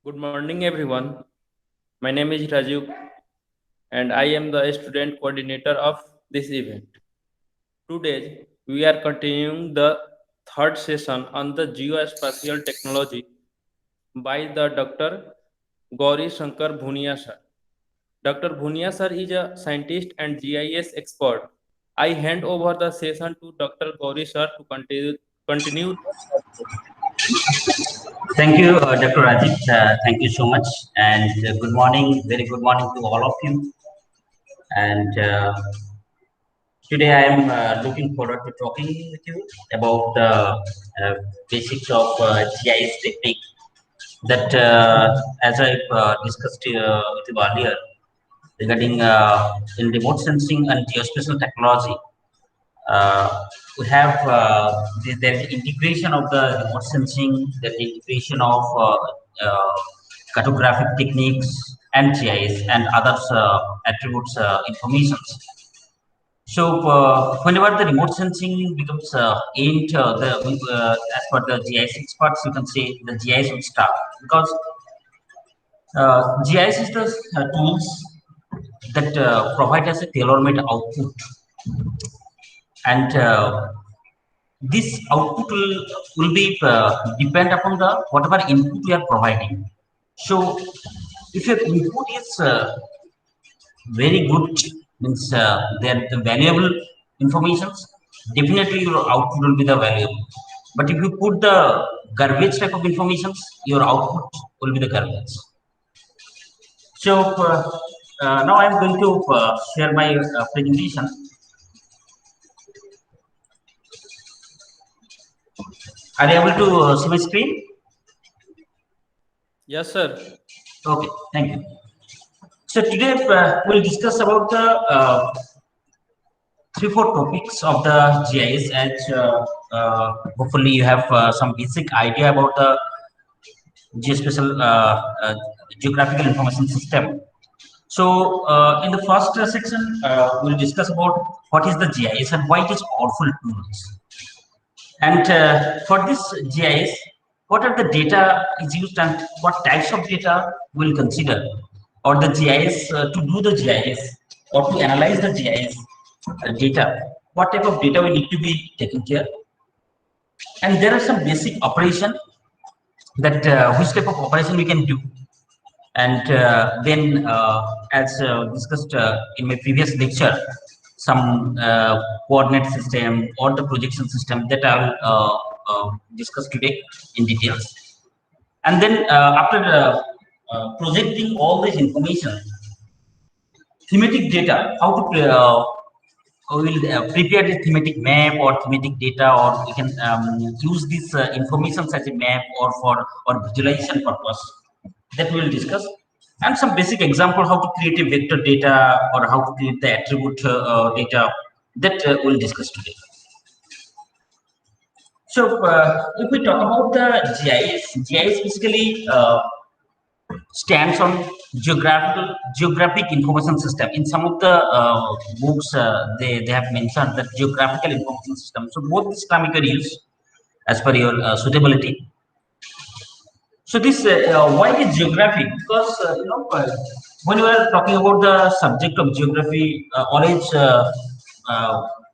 Good morning, everyone. My name is Rajiv, and I am the student coordinator of this event. Today, we are continuing the third session on the geospatial technology by the Dr. Gouri Sankar Bhunia sir. Dr. Bhunia sir is a scientist and GIS expert. I hand over the session to Dr. Gouri sir to continue. Thank you, Dr. Rajit. Thank you so much. And good morning, very good morning to all of you. And today I am looking forward to talking with you about the basics of GIS technique that, as I discussed with you earlier, regarding in remote sensing and geospatial technology. We have there's integration of the remote sensing, the integration of cartographic techniques and GIS and others attributes informations. So whenever the remote sensing becomes aimed, as per the GIS experts, you can say the GIS will start because GIS is the tools that provide us a tailor-made output, and this output will be depend upon the whatever input we are providing. So if your input is very good, means they're the valuable informations, definitely your output will be the valuable. But if you put the garbage type of informations, your output will be the garbage. So now I'm going to share my presentation. Are you able to see my screen? Yes, sir. Okay, thank you. So today we'll discuss about the 3-4 topics of the GIS, and hopefully you have some basic idea about the geospatial geographical information system. So in the first section, we'll discuss about what is the GIS and why it is powerful tools. And for this GIS, what are the data is used and what types of data we'll consider, or the GIS to do the GIS or to analyze the GIS data, what type of data we need to be taken care. And there are some basic operation that which type of operation we can do. And then as discussed in my previous lecture, some coordinate system or the projection system that I will discuss today in details. And then after projecting all this information, thematic data, how to we will prepare the thematic map or thematic data, or we can use this information as a map or for visualization purpose, that we will discuss. And some basic example how to create a vector data or how to create the attribute data, that we'll discuss today. So if we talk about the GIS basically stands on geographic information system. In some of the books, they have mentioned that geographical information system. So both this term you can use as per your suitability. So this why is geographic? Because when we are talking about the subject of geography, always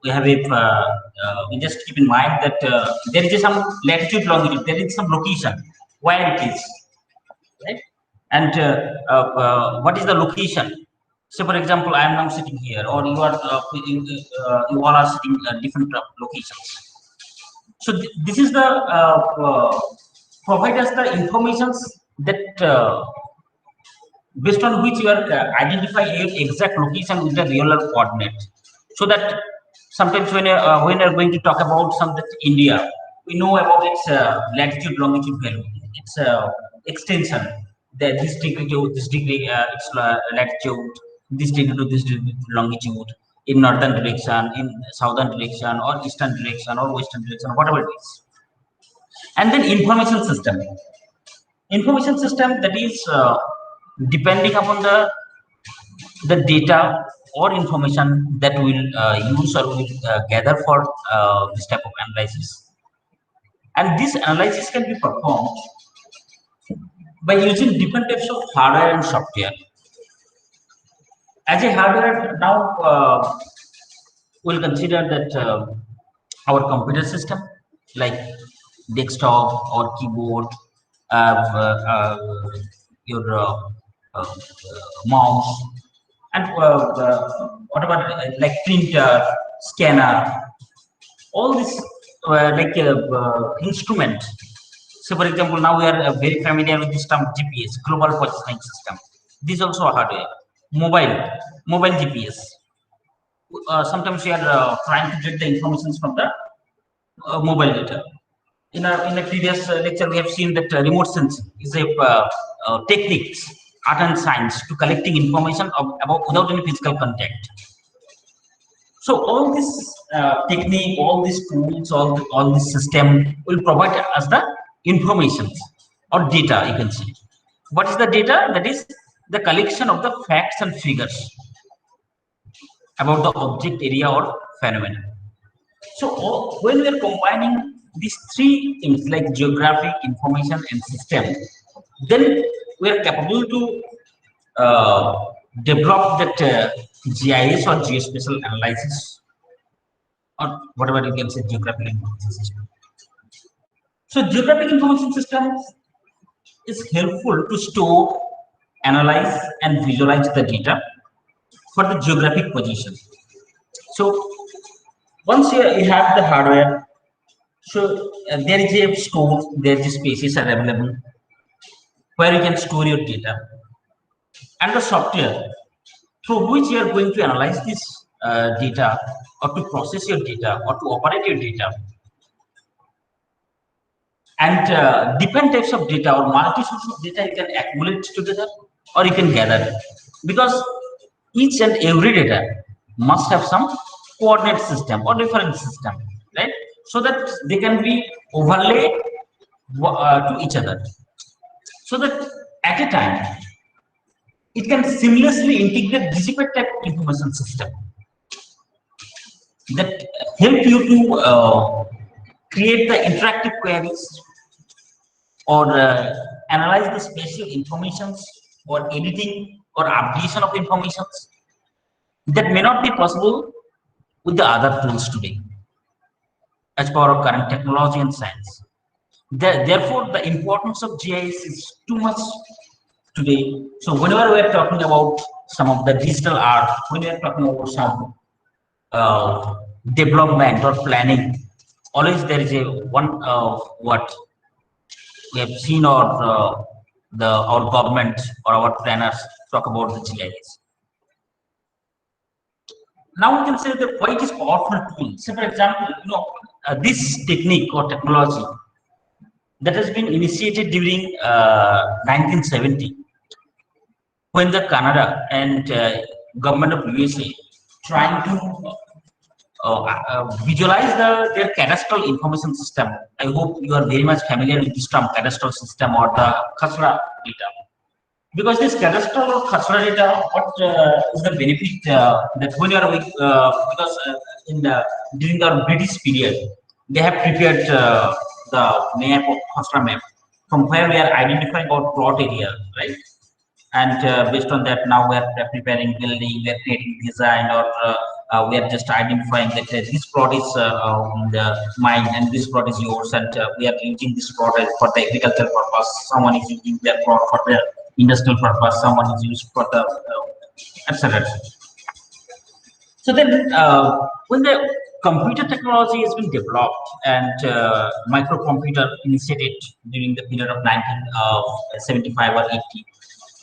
we have a we just keep in mind that there is some latitude, longitude, there is some location where it is, right? And what is the location? So for example, I am now sitting here, or you are you all are sitting at different locations. So this is the provide us the informations that based on which you are identify your exact location with the real coordinate. So that sometimes when you are going to talk about some that India, we know about its latitude, longitude value, its extension. This degree to this degree, its latitude, this degree to this degree longitude, in northern direction, in southern direction, or eastern direction, or western direction, whatever it is. And then information system that is depending upon the data or information that we'll use or will gather for this type of analysis. And this analysis can be performed by using different types of hardware and software. As a hardware, now we'll consider that our computer system, like desktop or keyboard, uh, your uh, mouse, and what about like printer, scanner, all this instrument. So, for example, now we are very familiar with this term GPS, Global Positioning System. This is also a hardware. Mobile, mobile GPS. Sometimes we are trying to get the information from the mobile data. In a previous lecture, we have seen that remote sensing is a techniques, art and science to collecting information about without any physical contact. So all this technique, all these tools, all this system will provide us the information or data. You can see. What is the data? That is the collection of the facts and figures about the object, area, or phenomenon. So when we are combining these three things like geographic, information, and system, then we are capable to uh, develop that GIS or geospatial analysis, or whatever you can say, geographic information system. So geographic information system is helpful to store, analyze, and visualize the data for the geographic position. So once you have the hardware, so there is a store, there is spaces are available where you can store your data, and the software through which you are going to analyze this data, or to process your data, or to operate your data, and different types of data or multi-source of data you can accumulate together or you can gather, because each and every data must have some coordinate system or reference system, right? So that they can be overlaid to each other, so that at a time it can seamlessly integrate disparate type of information system that help you to create the interactive queries, or analyze the spatial informations, or editing or updation of informations that may not be possible with the other tools today as per our current technology and science. Therefore, the importance of GIS is too much today. So whenever we are talking about some of the digital art, when we are talking about some uh, development or planning, always there is a one what we have seen, or our government or our planners talk about the GIS. Now we can say that why it is powerful tool. Say for example, this technique or technology that has been initiated during 1970, when the Canada and government of USA trying to visualize their cadastral information system. I hope you are very much familiar with this term, cadastral system or the khasra data. Because this cadastral or khasra data, what is the benefit that when you are with, because during the British period, they have prepared the map of khasra map, from where we are identifying our plot area, right? And based on that, now we are preparing building, we are creating design, or we are just identifying that this plot is the mine and this plot is yours, and we are using this plot for the agricultural purpose, someone is using their plot for the industrial purpose, someone is used for the etc. So then when the computer technology has been developed, and microcomputer initiated during the period of 1975 or 80,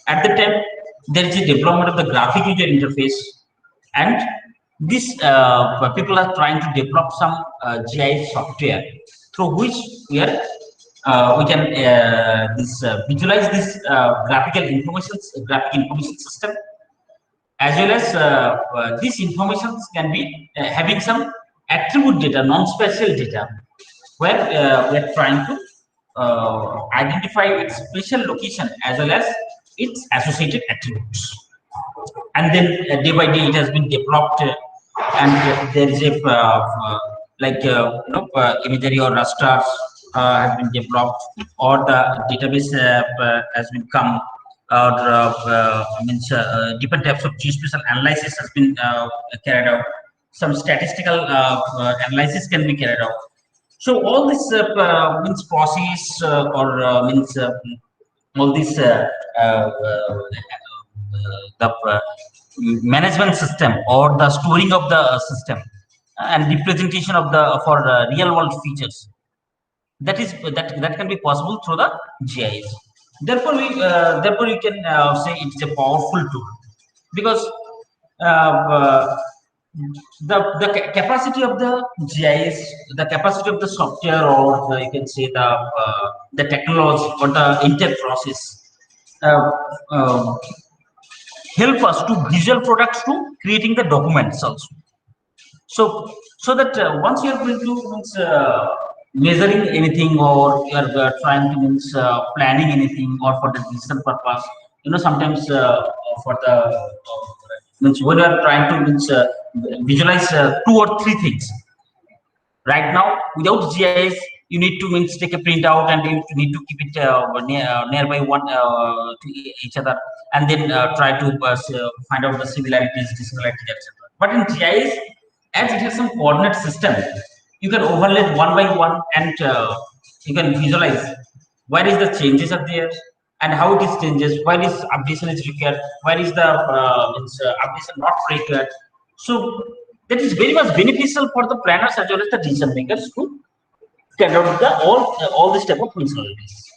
at the time there is a development of the graphic user interface, and this people are trying to develop some GIS software through which we can visualize this graphic information system, as well as these informations can be having some attribute data, non-spatial data, where we are trying to identify its spatial location as well as its associated attributes. And then day by day it has been developed, and there is a imagery or rasters has been developed, or the database has been come, or means different types of geospatial analysis has been carried out. Some statistical analysis can be carried out. So all this means process or means all this the management system or the storing of the system and representation of the for real world features, that can be possible through the GIS. Therefore you can say it is a powerful tool, because capacity of the GIS, the capacity of the software, or you can say the technology or the entire process uh, uh, help us to visual products to creating the documents also. So that once you are going to means measuring anything, or you are trying to means planning anything, or for the digital purpose, sometimes for the means when you are trying to means visualize two or three things. Right now, without GIS, you need to means take a printout, and you need to keep it nearby one to each other, and then try to find out the similarities, dissimilarities, etc. But in GIS, as it has some coordinate system, you can overlay one by one, and you can visualize where is the changes are there, and how it is changes, where is updation is required, where is the updation not required. So that is very much beneficial for the planners as well as the decision makers to carry out the all this type of functionalities.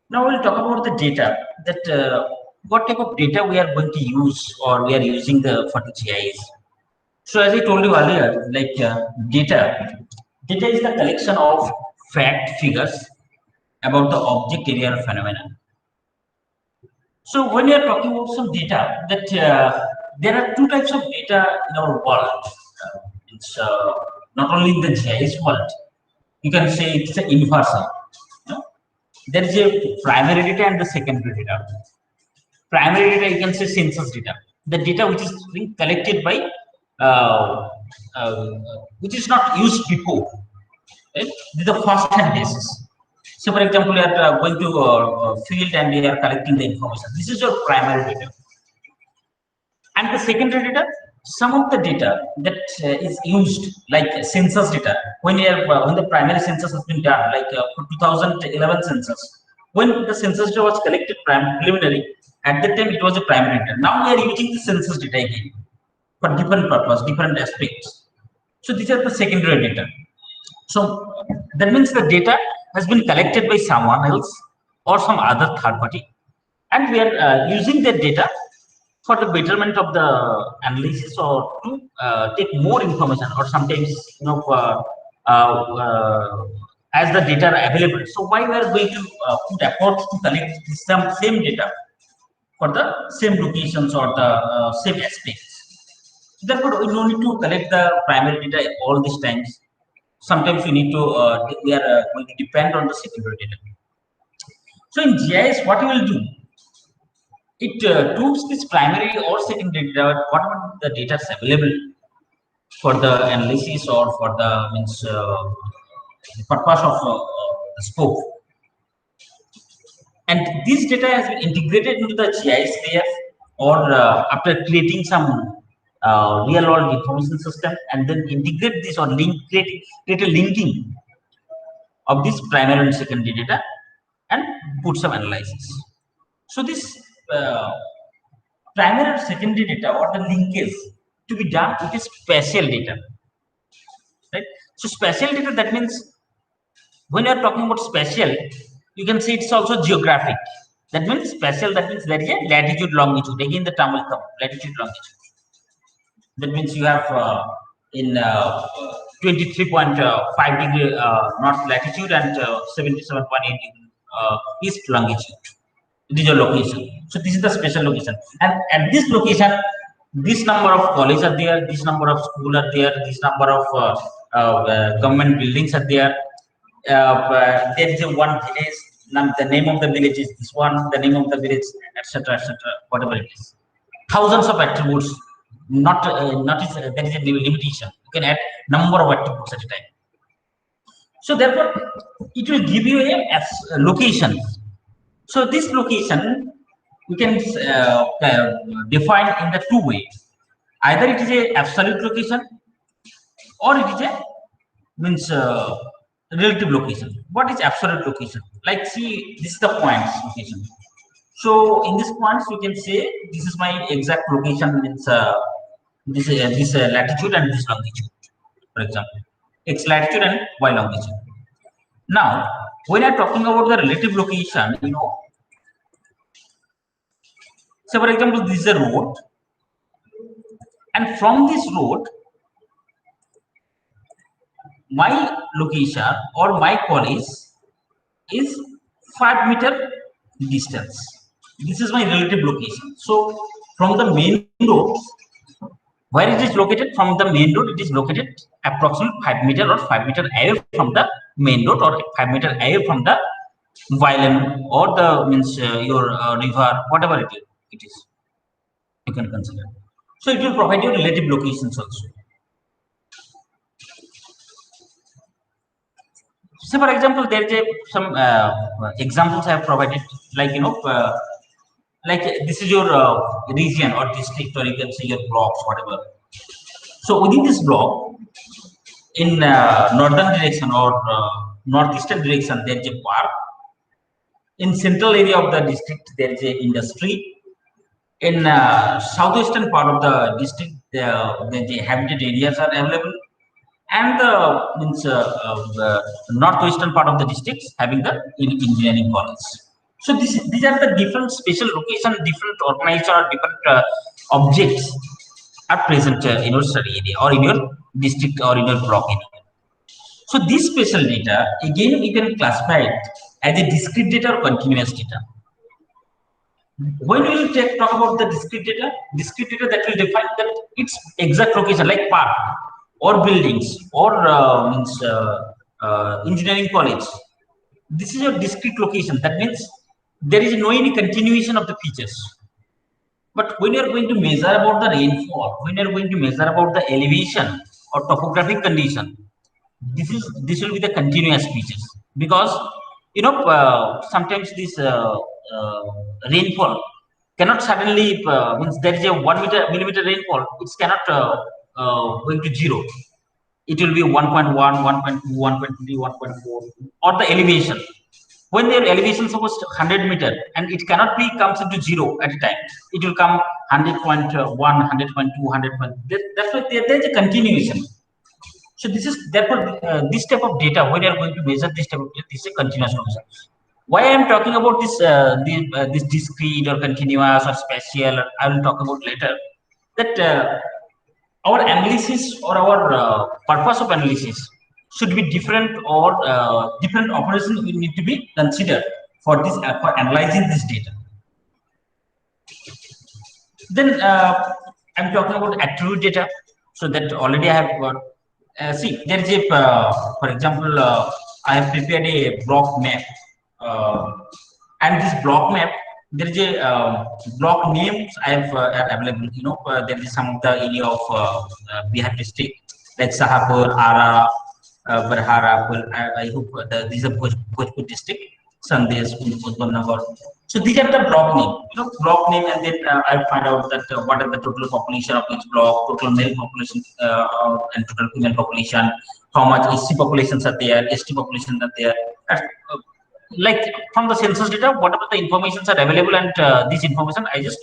Now we'll talk about the data, that what type of data we are going to use, or we are using for the GIS. So as I told you earlier, like data is the collection of fact figures about the object, area, or phenomenon. So when you are talking about some data, that there are two types of data in our world. It's not only in the GIS world. You can say it's a universal. There is a primary data and the secondary data. Primary data, you can say census data, the data which is being collected by uh, uh, which is not used before. Right? This is the first hand basis. So for example, you are going to field and you are collecting the information. This is your primary data. And the secondary data, some of the data that is used, like census data, when the primary census has been done, like for 2011 census, when the census data was collected preliminary, at that time it was a primary data. Now we are using the census data again for different purpose, different aspects. So these are the secondary data. So that means the data has been collected by someone else or some other third party, and we are using that data for the betterment of the analysis, or to take more information, or sometimes uh, uh, as the data are available. So why we are going to put efforts to collect some same data for the same locations or the same aspects. Therefore, we no need to collect the primary data all these times. Sometimes we need to we are going to depend on the secondary data. So in GIS, what you will do? It proves this primary or secondary data, whatever the data is available for the analysis, or for the means the purpose of the scope. And this data has been integrated into the GIS layer, or after creating some real world information system, and then integrate this, or create a linking of this primary and secondary data, and put some analysis. So this uh, primary or secondary data, or the linkage to be done with a spatial data, right? So spatial data, that means when you are talking about spatial, you can say it's also geographic. That means spatial, that means there is a latitude, longitude. Again, the term will come, latitude, longitude. That means you have in 23.5 degree north latitude, and 77.8 degree east longitude. It is your location. So this is the special location, and at this location, this number of colleges are there, this number of school are there, this number of government buildings are there. There is a one village. The name of the village is this one. The name of the village, etc., etc. Whatever it is, thousands of attributes not is there is a limitation. You can add number of active books at a time. So therefore, it will give you a location. So this location we can define in the two ways. Either it is a absolute location or it is a means relative location. What is absolute location? Like, see, this is the points location. So in this points, you can say this is my exact location, means this latitude and this longitude, for example, x latitude and y longitude. Now, when I'm talking about the relative location, say for example, this is a road, and from this road, my location or my college is 5 meter distance. This is my relative location. So from the main road, where it is located, from the main road, it is located approximately 5 meter or 5 meter away from the main road, or 5 meter away from the violin, or the means your river, whatever it is, you can consider. So it will provide you relative locations also. So for example, there is some examples I have provided, like like this is your region or district, or you can say your blocks, whatever. So within this block, in northern direction or northeastern direction, there is a park. In central area of the district, there is a industry. In southwestern part of the district, the habitat areas are available, and the means northwestern part of the districts having the engineering college. So these are the different special location, different organization, or different objects are present in your study area or in your district or in your block area. So this special data, again, we can classify it as a discrete data or continuous data. When we will talk about the discrete data that will define that its exact location, like park or buildings or means engineering college. This is a discrete location. That means there is no any continuation of the features. But when you are going to measure about the rainfall, when you are going to measure about the elevation or topographic condition, this will be the continuous features, because sometimes this rainfall cannot suddenly means there is a 1 millimeter rainfall, it cannot going to zero. It will be 1.1, 1.2, 1.3, 1.4, or the elevation. When their elevation suppose 100 meter, and it cannot be comes into zero at a time. It will come 100.1, 100.2, 100. That's why there is a continuation. So this is therefore this type of data, when you are going to measure this type of data, this is a continuous measure. Why I am talking about this this discrete or continuous or spatial, I will talk about later. That our analysis or our purpose of analysis should be different, or different operations will need to be considered for this for analyzing this data. Then I'm talking about attribute data. So that already I have got. See, there is a, for example, I have prepared a block map, uh, and this block map, there is a block names I have available. There is some of the area of Bihar district, like Sahapur, Ara, Barhara. I hope these are Bhojpur district, Sandesh, Udbanagar. So these are the block name, block name, and then I find out that what are the total population of each block, total male population and total female population, how much SC populations are there, ST populations are there. Uh, like from the census data, whatever the informations are available, and this information I just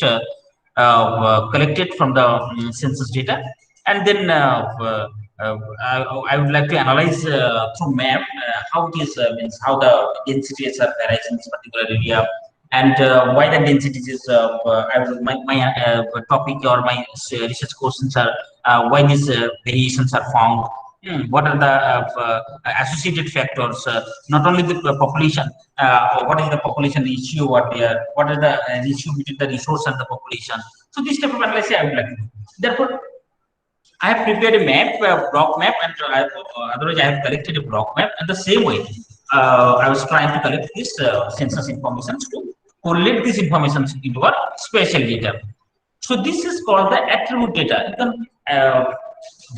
collected from the census data, and then I would like to analyze through map how it is means how the densities are arising in this particular area, and why the densities is my topic or my research questions are why these variations are found. What are the associated factors? Not only the population, what is the population ratio? What is the ratio between the resource and the population? So this type of analysis I would like to do. Therefore, I have prepared a map, a block map, and otherwise I have collected a block map. And the same way, I was trying to collect this census information to correlate this information into our spatial data. So this is called the attribute data. You can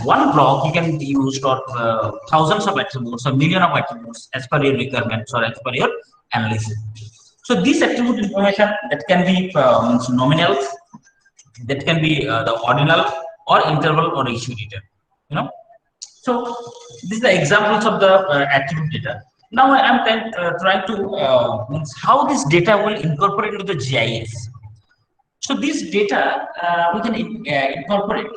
one block you can use for thousands of attributes or million of attributes as per your requirements or as per your analysis. So this attribute information that can be nominal, that can be the ordinal or interval or ratio data. You know. So these are the examples of the attribute data. Now I am trying to means how this data will incorporate into the GIS. So this data we can incorporate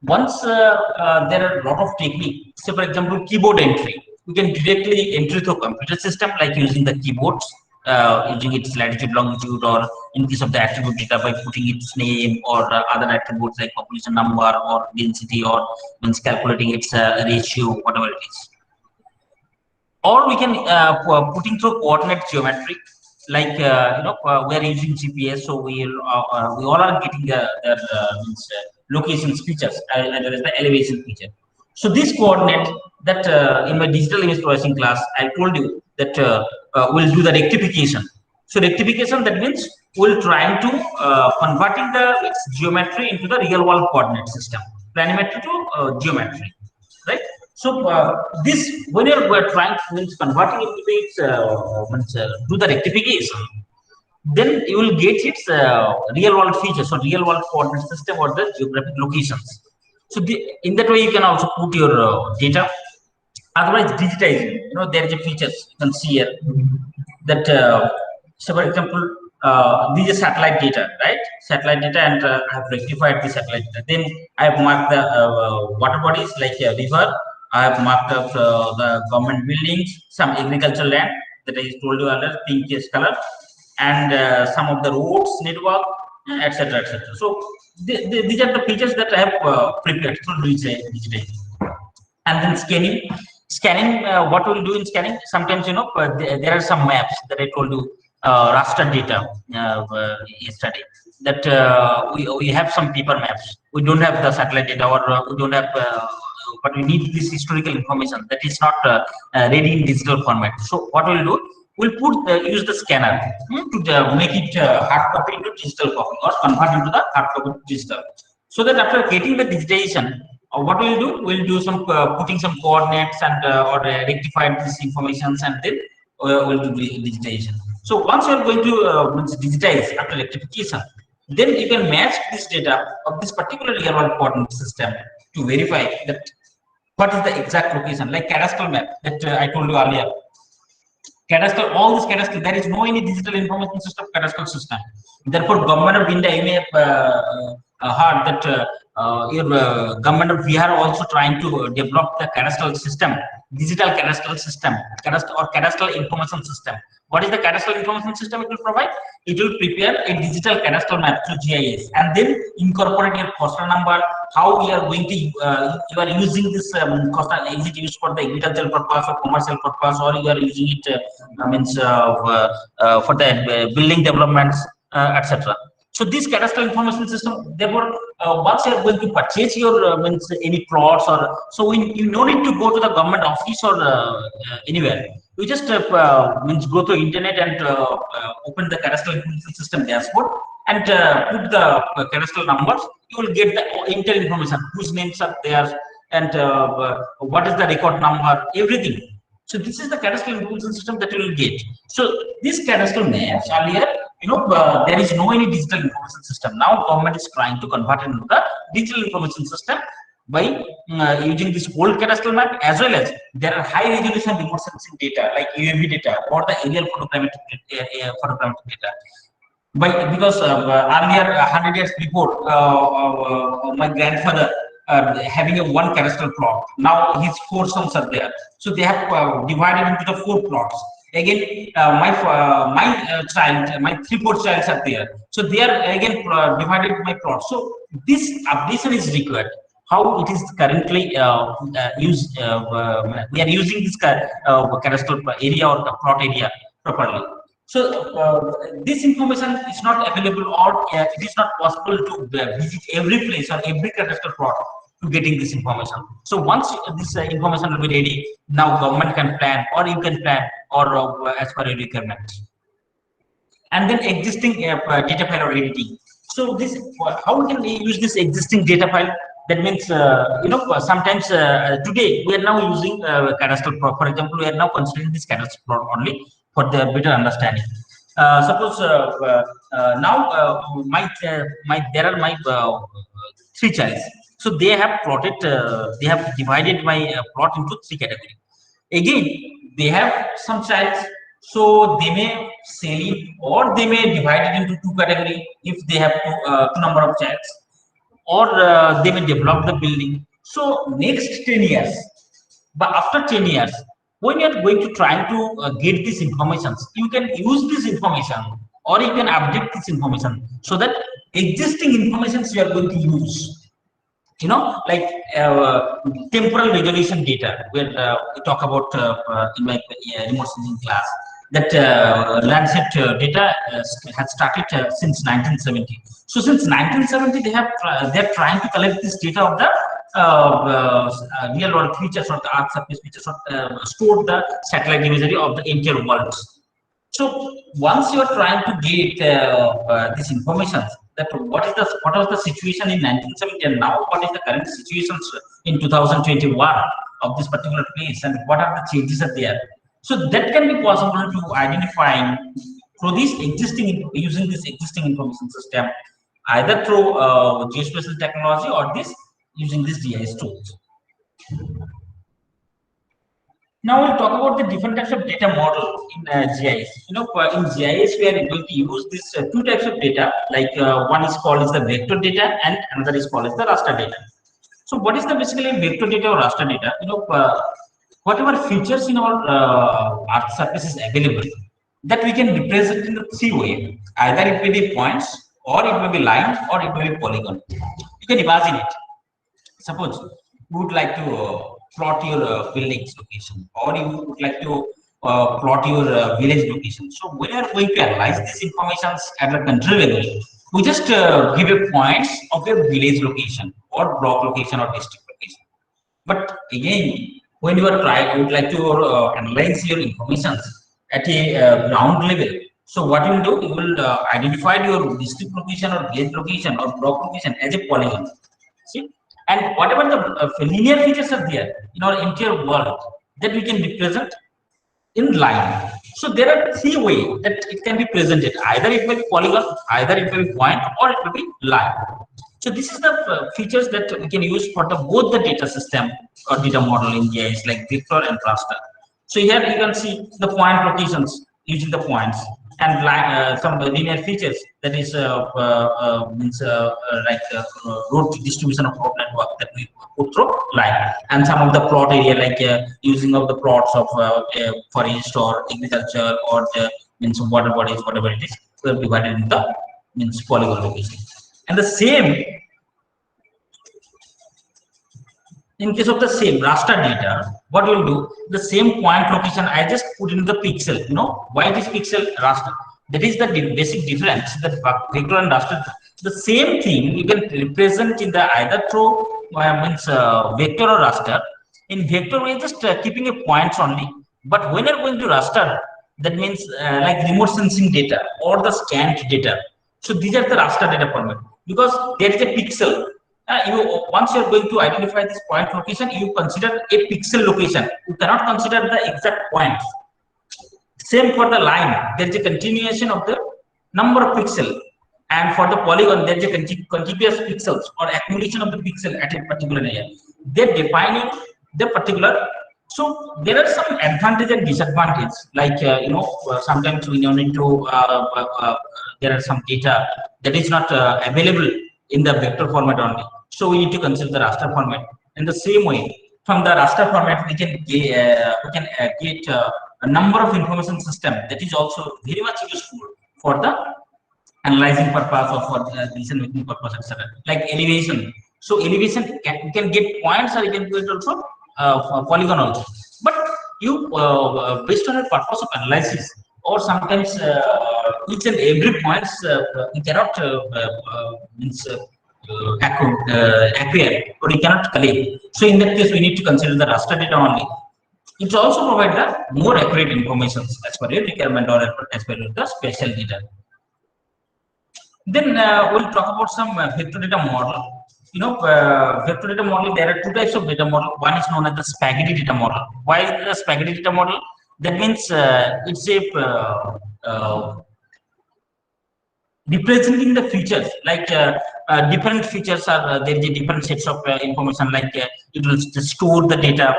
once there are a lot of technique. Say for example, keyboard entry. We can directly enter to a computer system like using the keyboards, using its latitude, longitude, or in case of the attribute data by putting its name or other attributes like population number or density or means calculating its ratio, whatever it is. Or we can putting through coordinate geometry, like we are using GPS, so we all are getting the means, locations features as well as the elevation feature. So this coordinate that in my digital image processing class I told you that we'll do the rectification. So rectification, that means we'll trying to converting the its geometry into the real world coordinate system, planimetry to geometry, right? So this, when we're trying to means converting into its do the rectification, then you will get its real world features or real world coordinate system or the geographic locations. So in that way you can also put your data. Otherwise digitizing, there is a features you can see here that so for example, these are satellite data, right? Satellite data, and I have rectified the satellite data. Then I have marked the water bodies like a river. I have marked up the government buildings, some agricultural land that I told you earlier, pinkish color, and some of the roads network, etc., etc. So these are the features that I have prepared for digitizing. And then scanning, what we'll do in scanning, sometimes there are some maps that I told you, raster data yesterday, that we have some paper maps. We don't have the satellite data, or we don't have but we need this historical information that is not ready in digital format. So what we'll do, we'll use the scanner to make it hard copy into digital copy, or convert into the hard copy to digital, so that after getting the digitization, what we'll do, we'll do some putting some coordinates and or rectify this informations, and then we'll do digitization. So once you're going to digitize after rectification, then you can match this data of this particular real world coordinate system to verify that what is the exact location, like cadastral map that I told you earlier. Cadastral, all this cadastral, there is no any digital information system, cadastral system. Therefore, government of India, you may have heard that your government of Bihar also trying to develop the cadastral system, digital cadastral system, or cadastral information system. What is the cadastral information system it will provide? It will prepare a digital cadastral map to GIS, and then incorporate your coastal number, how we are going to you are using this coastal, is it used for the agricultural purpose or commercial purpose, or you are using it for the building developments, etc. So this cadastral information system, therefore once you are going to purchase your means any plots, or so you no need to go to the government office or anywhere. You just means go to internet and open the cadastral information system dashboard, and put the cadastral numbers. You will get the entire information, whose names are there, and what is the record number, everything. So this is the cadastral information system that you will get. So this cadastral maps earlier, there is no any digital information system. Now government is trying to convert into the digital information system by using this old cadastral map, as well as there are high resolution remote sensing data like UAV data or the aerial photogrammetric data. Because earlier 100 years before, my grandfather having a one cadastral plot. Now his four sons are there, so they have divided into the four plots. Again, my child, my three four childs are there, so they are again divided my plot. So this updation is required. How it is currently used? We are using this cadastral area or the plot area properly. So this information is not available, or it is not possible to visit every place or every cadastral plot to getting this information. So once this information will be ready, now government can plan, or you can plan, or as per your requirement. And then existing data file or editing. So this, how we can use this existing data file? That means sometimes today we are now using cadastral plot. For example, we are now considering this cadastral plot only for the better understanding. Suppose now my there are my three childs. So they have plotted. They have divided my plot into three categories. Again, they have some childs, so they may sell it or they may divide it into two categories if they have two number of childs, or they may develop the building. So next 10 years, but after 10 years, when you are going to try to get these informations, you can use this information or you can update this information, so that existing informations you are going to use, like temporal resolution data, where we talk about in my remote sensing class, that Lancet data has started since 1970. So since 1970, they're trying to collect this data of the real world features of the earth surface features, or store the satellite imagery of the entire world. So once you are trying to get this information, that what was the situation in 1970 and now what is the current situation in 2021 of this particular place, and what are the changes are there. So that can be possible to identifying through this existing, using this existing information system, either through geospatial technology or this using this GIS tools. Now we'll talk about the different types of data model in GIS. In GIS we are going to use this two types of data. Like one is called as the vector data, and another is called as the raster data. So what is the basically vector data or raster data? Whatever features in our Earth surface is available, that we can represent in the three ways. Either it may be points, or it may be line, or it may be polygon. You can imagine it. Suppose you would like to plot your building's location, or you would like to plot your village location. So when you are going to analyze these informations at the country level, we just give a points of your village location or block location or district location. But again, when you are trying, you would like to analyze your information at a ground level. So what you will do, you will identify your district location or village location or block location as a polygon. See, and whatever the linear features are there in our entire world, that we can represent in line. So there are three ways that it can be presented. Either it may be polygon, either it may be point, or it may be line. So this is the features that we can use for the both the data system or data model in GIS, like vector and raster. So here you can see the point locations using the points, and some linear features, that is means like road distribution of road network, that we put through line, and some of the plot area, like using of the plots of forest or agriculture or the means water bodies, whatever it is, so divided in the means polygon location. And the same in case of the same raster data, what we'll do, the same point location, I just put in the pixel. Why it is pixel raster? That is the basic difference. That vector and raster, the same thing you can represent in the either through means vector or raster. In vector, we're just keeping a points only. But when you're going to raster, that means like remote sensing data or the scanned data. So these are the raster data format, because there is a pixel. Once you're going to identify this point location, you consider a pixel location. You cannot consider the exact point. Same for the line. There is a continuation of the number of pixel, and for the polygon, there is a contiguous pixels or accumulation of the pixel at a particular area. They're defining the particular. So there are some advantage and disadvantage. Like sometimes we need to there are some data that is not available in the vector format only. So we need to consider the raster format. In the same way, from the raster format, we can get a number of information system that is also very much useful for the analyzing purpose or for decision making purpose, etc. Like elevation. So elevation you can get points, or you can get also polygon also. But you based on a purpose of analysis, or sometimes each and every points you cannot means acquire, or you cannot collect. So in that case, we need to consider the raster data only. It also provides the more accurate information as per your requirement or as per the spatial data. Then we'll talk about some vector data model. Vector data model, there are two types of data model. One is known as the spaghetti data model. Why the spaghetti data model? That means it's a representing the features, like different features are there is a different sets of information, like it will store the data,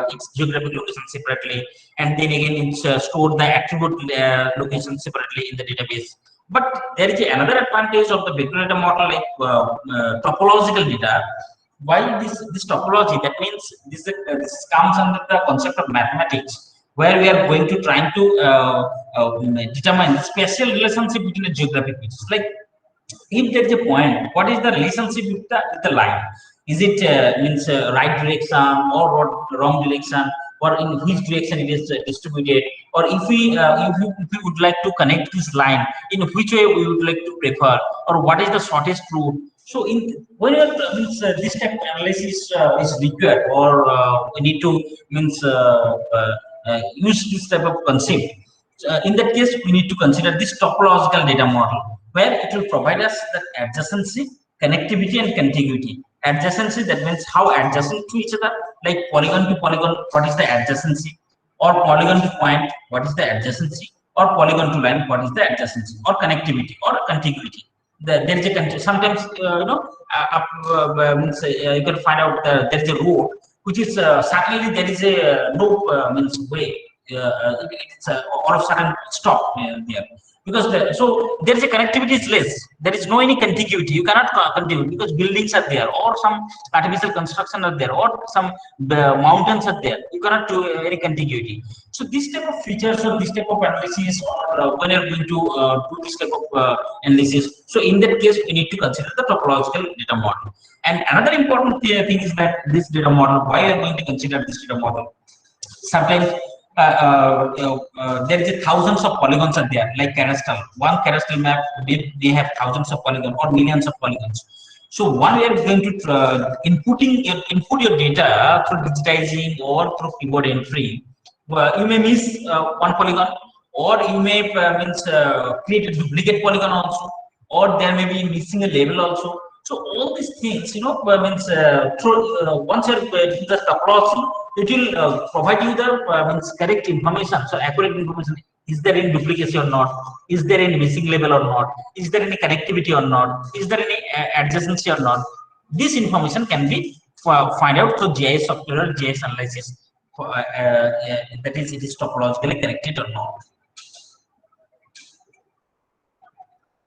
its geographic location separately, and then again it's store the attribute location separately in the database. But there is another advantage of the vector data model, like topological data. Why this topology? That means this comes under the concept of mathematics, where we are going to trying to determine the spatial relationship between the geographic features. Like if there is a point, what is the relationship with the line? Is it means right direction or wrong direction, or in which direction it is distributed? Or if we would like to connect this line, in which way we would like to prefer, or what is the shortest route? So in when means this type of analysis is required, or we need to means use this type of concept. In that case, we need to consider this topological data model, where it will provide us the adjacency, connectivity, and contiguity. Adjacency, that means how adjacent to each other, like polygon to polygon, what is the adjacency, or polygon to point, what is the adjacency, or polygon to line, what is the adjacency, or connectivity or contiguity. There is a sometimes means, you can find out there is a road which is certainly there is a no means way, it's all of a sudden stop there, because so there is a connectivity is less, there is no any contiguity, you cannot continue because buildings are there, or some artificial construction are there, or some mountains are there, you cannot do any contiguity. So this type of features, or this type of analysis, or when you're going to do this type of analysis, so in that case we need to consider the topological data model. And another important thing is that this data model, why are going to consider this data model? Sometimes there is a thousands of polygons are there, like cadastral. One cadastral map may have thousands of polygons or millions of polygons. So one way of going to input your data through digitizing or through keyboard entry, you may miss one polygon, or you may means create a duplicate polygon also, or there may be missing a label also. So all these things, means through once you're in the topology, it will provide you the means correct information, so accurate information. Is there any duplicacy or not? Is there any missing label or not? Is there any connectivity or not? Is there any adjacency or not? This information can be find out through GIS software or GIS analysis, that is, it is topologically connected or not.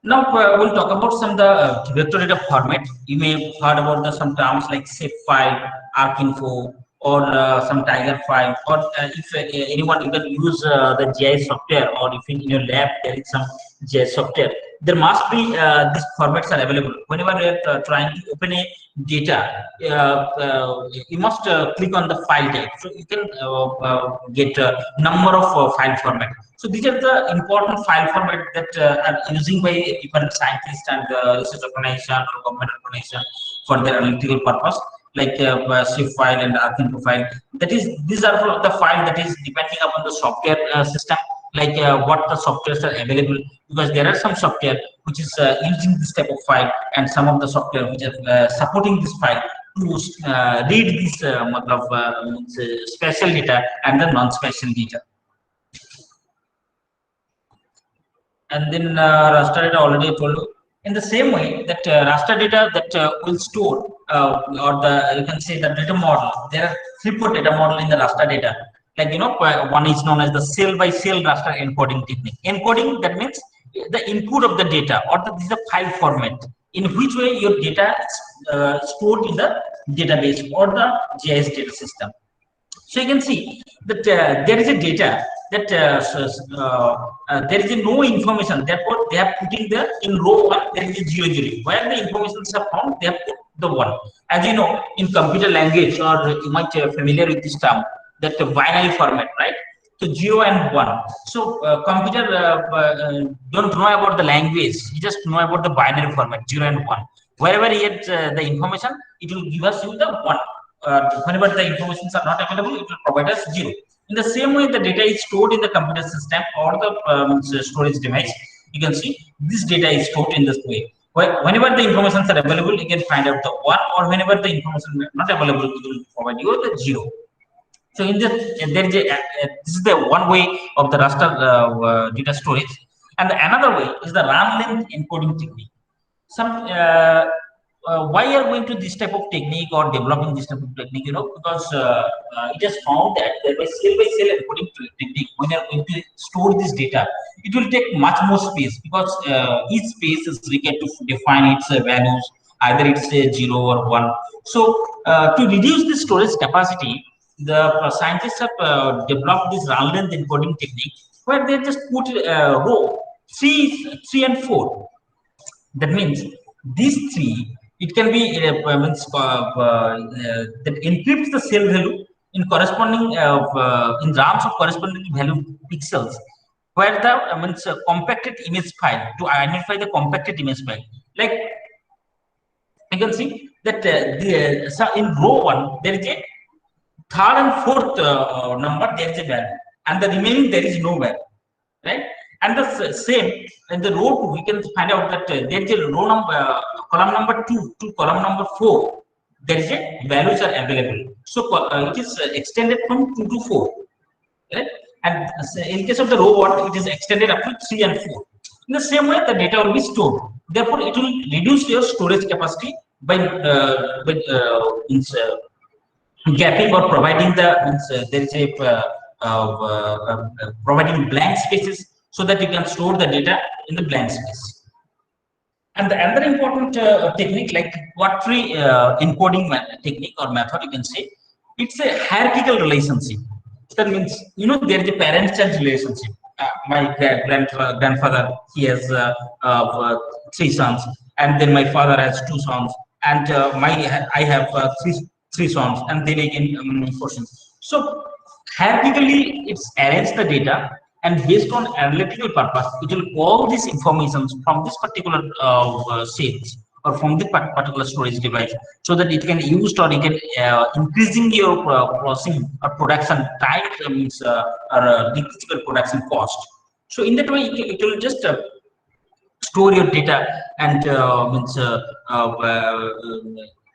Now we'll talk about some of the vector data format. You may have heard about some terms like shape file, arcinfo, or some tiger file, or if anyone, you can use the GIS software, or if in your lab there is some GIS software, there must be these formats are available. Whenever you're trying to open a data, you must click on the file type, so you can get a number of file format. So these are the important file format that are using by different scientists and research organization or government organization for their analytical purpose, like zip file and arcinfo file. That is, these are the file that is depending upon the software system, like what the softwares are available, because there are some software which is using this type of file, and some of the software which are supporting this file to read this spatial data and the non-spatial data. And then raster data already told you. In the same way that raster data that will store, or the, you can say, the data model, there are three-port data model in the raster data. Like, one is known as the cell by cell raster encoding technique. Encoding, that means the input of the data, or this is a file format, in which way your data is stored in the database or the GIS data system. So you can see that there is a data that there is no information. Therefore, they are putting the in row one there is a 0 0. Where the information are found, they have put the one. As you know, in computer language, or you might familiar with this term, that binary format, right? So 0 and 1. So computer don't know about the language. You just know about the binary format, 0 and 1. Wherever you get the information, it will give us you the 1. Whenever the informations are not available, it will provide us 0. In the same way, the data is stored in the computer system or the storage device. you can see this data is stored in this way. Whenever the informations are available, you can find out the 1, or whenever the information is not available, it will provide you the 0. So in this, there is this is the one way of the raster data storage, and the another way is the run length encoding technique. Some why are going to this type of technique or developing this type of technique? Because it has found that by cell encoding technique, when you are going to store this data, it will take much more space, because each space is required to define its values, either it's a 0 or 1. So to reduce the storage capacity, the scientists have developed this run length encoding technique, where they just put row 3 and 4. That means these three, it can be that encrypts the cell value in corresponding in grams of corresponding value pixels, where the compacted image file, to identify the compacted image file. Like you can see that so in row 1 there is a third and fourth number, there is a value, and the remaining there is no value, right? And the same in the row 2, we can find out that there is a row number, column number 2 to column number 4, there is a values are available. So it is extended from 2 to 4, right? And in case of the row 1, it is extended up to 3 and 4. In the same way, the data will be stored. Therefore, it will reduce your storage capacity by gapping or providing the there is a providing blank spaces, so that you can store the data in the blank space. And the other important technique, like quadtree encoding technique or method, you can say it's a hierarchical relationship. That means, there is a parent-child relationship. My grandfather, he has 3 sons, and then my father has 2 sons, and I have three sons, and then again 4 sons. So hierarchically, it's arrange the data, and based on analytical purpose, it will call these informations from this particular sales, or from the particular storage device, so that it can use, or it can increasing your processing or production time, means or decreasing your production cost. So in that way, it will just store your data, and means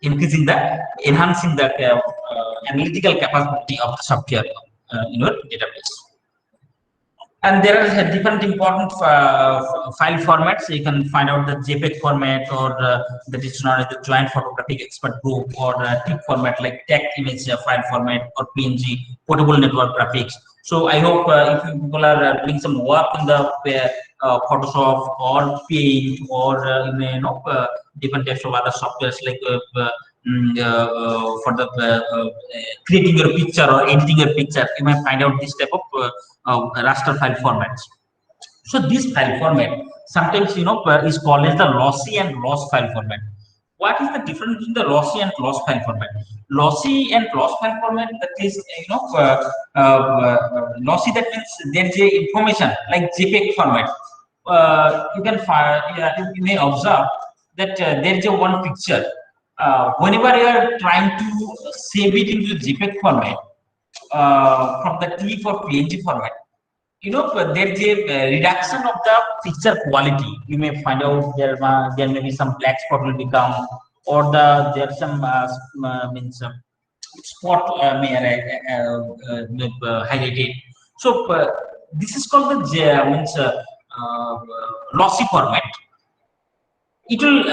increasing the enhancing the analytical capacity of the software in your database. And there are different important file formats. You can find out the JPEG format, or that is known as the Joint Photographic Expert Group, or TIFF format, like text image file format, or PNG, Portable Network Graphics. So I hope if people are doing some work in the Photoshop or Paint, or different types of other softwares, like for the creating your picture or editing your picture, you may find out this type of raster file formats. So this file format sometimes is called as the lossy and loss file format. What is the difference between the lossy and loss file format? Lossy and loss file format, that is lossy, that means there is a information like JPEG format. You can find, you may observe that there is a one picture. Whenever you are trying to save it into JPEG format from the TIFF or PNG format, there is a reduction of the picture quality. You may find out there may be some black spot will become, or there's some means spot may highlighted. So this is called the means lossy format. It will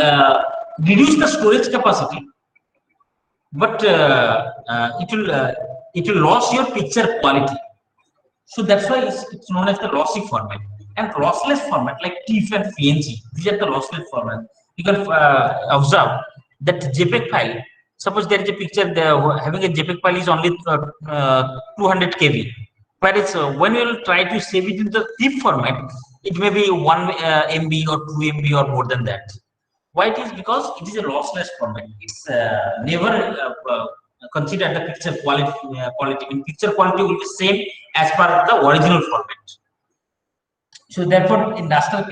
reduce the storage capacity, but it will lose your picture quality. So that's why it's known as the lossy format. And lossless format, like TIFF and PNG, these are the lossless format. You can observe that JPEG file. Suppose there is a picture there, having a JPEG file is only 200 KB. Whereas when you will try to save it in the TIFF format, it may be 1 MB or 2 MB or more than that. Why it is? Because it is a lossless format. It's never consider the picture quality. In picture quality will be same as per the original format. So therefore, in raster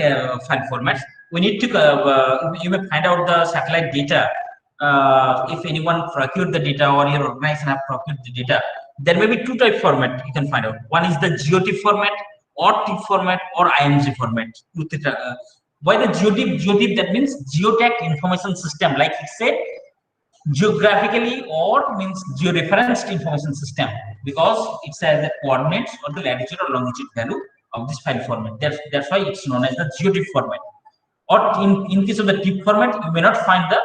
file formats, we need to you may find out the satellite data. If anyone procured the data, or your organization have procured the data, there may be 2 type format you can find out. One is the GeoTIFF format, or TIFF format or IMG format. Why the geodip? Geodip, that means geotech information system, like it said, geographically or means georeferenced information system, because it has the coordinates or the latitude or longitude value of this file format. That's why it's known as the geodip format. Or in case of the TIFF format, you may not find the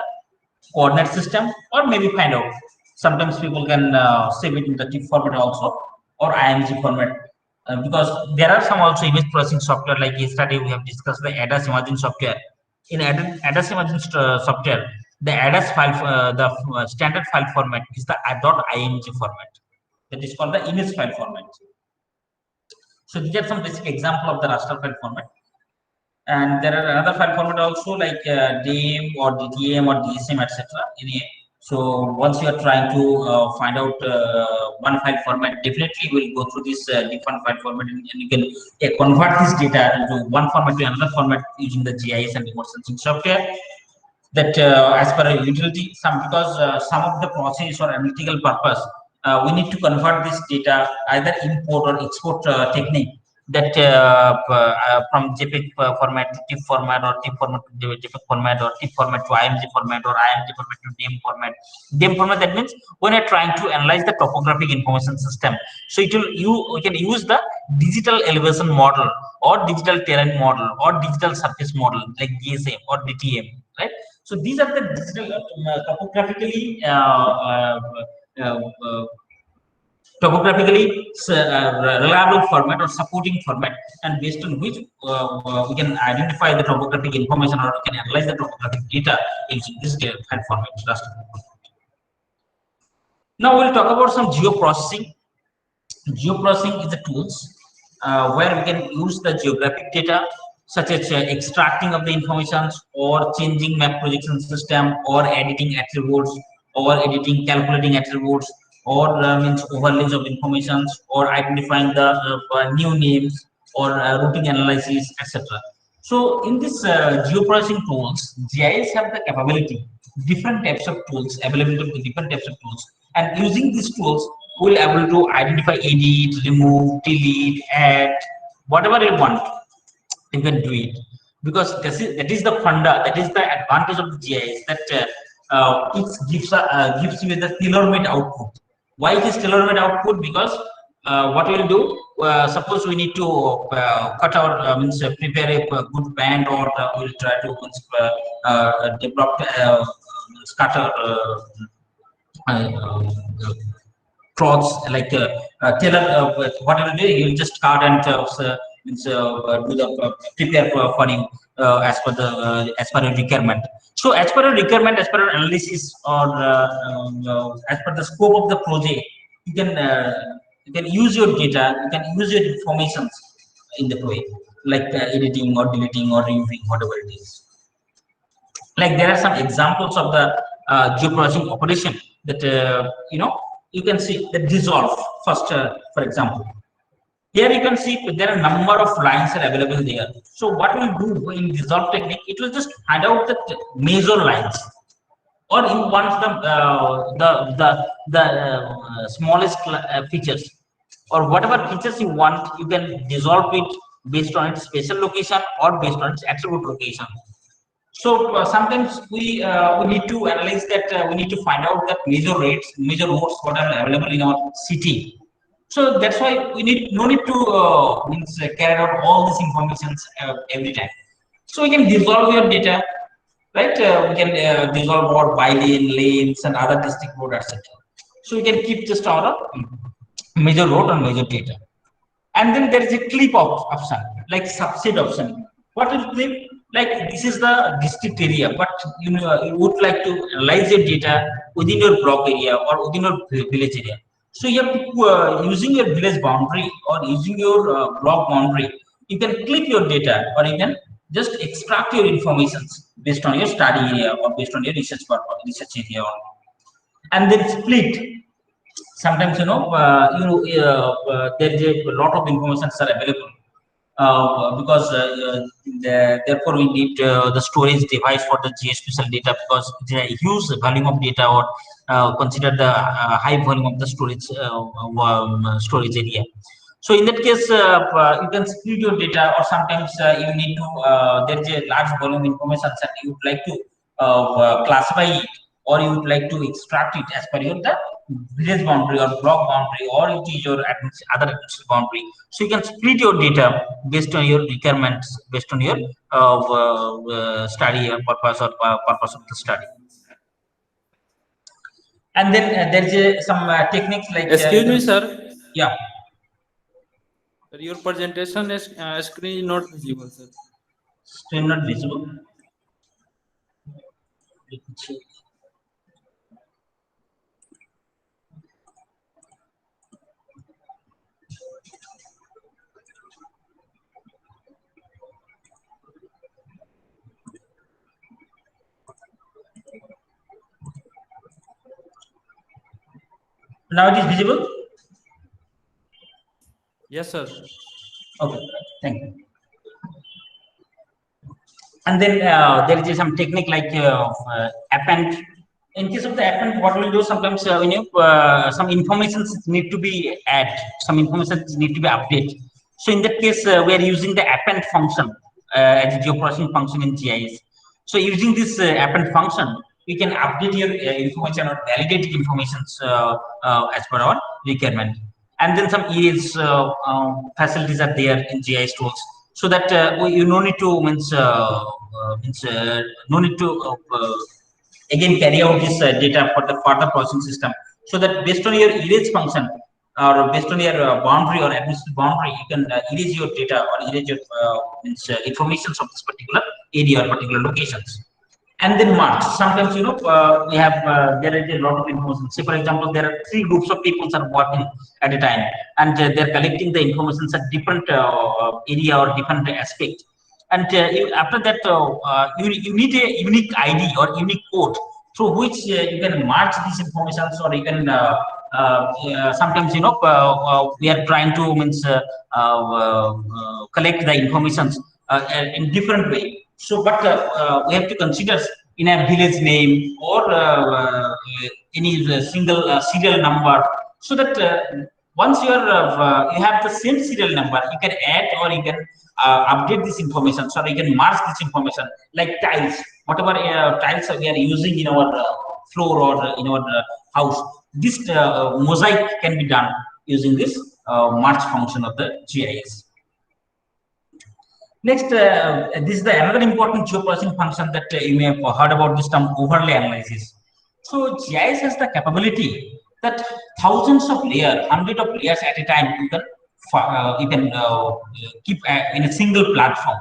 coordinate system, or maybe find out. Sometimes people can save it in the TIFF format also, or IMG format, because there are some also image processing software, like yesterday we have discussed the ADAS imaging software. In ADAS imaging software, the ADAS file, the standard file format is the .img format. That is called the image file format. So these are some basic example of the raster file format. And there are another file format also, like DIM or DTM or DSM, etc. So once you are trying to find out one file format, definitely we'll go through this different file format, and you can convert this data into one format to another format using the GIS and remote sensing software. That as per a utility, because some of the process or analytical purpose, we need to convert this data, either import or export technique, that from JPEG format to TIFF format, or TIFF format to JPEG format, or TIFF format to IMG format, or IMG format to DIM format. DIM format, that means when you're trying to analyze the topographic information system, so we can use the digital elevation model, or digital terrain model, or digital surface model, like GSM or DTM, right? So these are the digital topographically uh, uh, reliable format or supporting format, and based on which we can identify the topographic information, or we can analyze the topographic data using this file format. Now we'll talk about some geoprocessing. Geoprocessing is the tools where we can use the geographic data, such as extracting of the information, or changing map projection system, or editing attributes, or editing calculating attributes, or means overlays of information, or identifying the new names, or routing analysis, etc. So in this geoprocessing tools, GIS have the capability, different types of tools available to different types of tools, and using these tools, we'll able to identify, edit, remove, delete, add, whatever you want, you can do it. Because that is the funda, that is the advantage of the GIS, that it gives you the tailor-made output. Why it is tailor-made output? Because what we'll do, suppose we need to cut our means prepare a good band, or we'll try to develop scatter cloths, like tailor, whatever you do, you just cut and do the prepare for you as per your requirement. So as per your requirement, as per your analysis, or as per the scope of the project, you can uh, you can use your data, you can use your information in the project, like editing or deleting or removing, whatever it is. Like there are some examples of the geoprocessing operation, that you can see the dissolve first, for example. Here you can see there are a number of lines are available there. So what we'll do in dissolve technique, it will just find out the major lines, or you want the smallest features, or whatever features you want, you can dissolve it based on its spatial location, or based on its attribute location. So sometimes we need to analyze that, we need to find out that major roads what are available in our city. So that's why we need no need to means carry out all these informations every time. So we can dissolve your data, right? We can dissolve our by lanes, and other district road, etc. So we can keep just our major road and major data. And then there is a clip option, like subset option. What is clip? Like this is the district area, but you would like to analyze your data within your block area, or within your village area. So you have to using your village boundary, or using your block boundary, you can clip your data, or you can just extract your information based on your study area, or based on your research purpose, research area. And then split. Sometimes there is a lot of information are available, because therefore we need the storage device for the geospatial data, because it's a huge volume of data, or consider the high volume of the storage area. So in that case, you can split your data, or sometimes you need to there is a large volume information and you would like to classify it, or you would like to extract it as per your the village boundary or block boundary, or it is your other administrative boundary. So you can split your data based on your requirements, based on your study or purpose, or purpose of the study. And then there is some techniques like Excuse me, sir. yeah. Sir, your presentation is, screen is not visible, sir. Screen not visible. Let me check. Now it is visible. Yes, sir. Okay, thank you. And then there is some technique like append. In case of the append, what we'll do sometimes when you some information need to be add, some information need to be updated. So in that case, we are using the append function as a geoprocessing function in GIS. So using this append function, we can update your information or validate information as per our requirement. And then some EAs facilities are there in GIS tools, so that you no need to no need to again carry out this data for the further processing system. So that based on your erase function, or based on your boundary or administrative boundary, you can erase your data or erase your information of this particular area or particular locations. And then marks. Sometimes we have there is a lot of information. Say for example, there are three groups of people are working at a time, and they're collecting the information at different area or different aspect. And after that, you need a unique ID or unique code through which you can merge these information, or you can sometimes we are trying to collect the information in different way. So, but we have to consider in a village name, or any single serial number, so that once you have the same serial number, you can add or you can update this information, so you can merge this information, like tiles, whatever tiles we are using in our floor or in our house. This mosaic can be done using this merge function of the GIS. Next, this is the another important geoprocessing function that you may have heard about, this term overlay analysis. So GIS has the capability that thousands of layers, hundreds of layers at a time, you can keep in a single platform,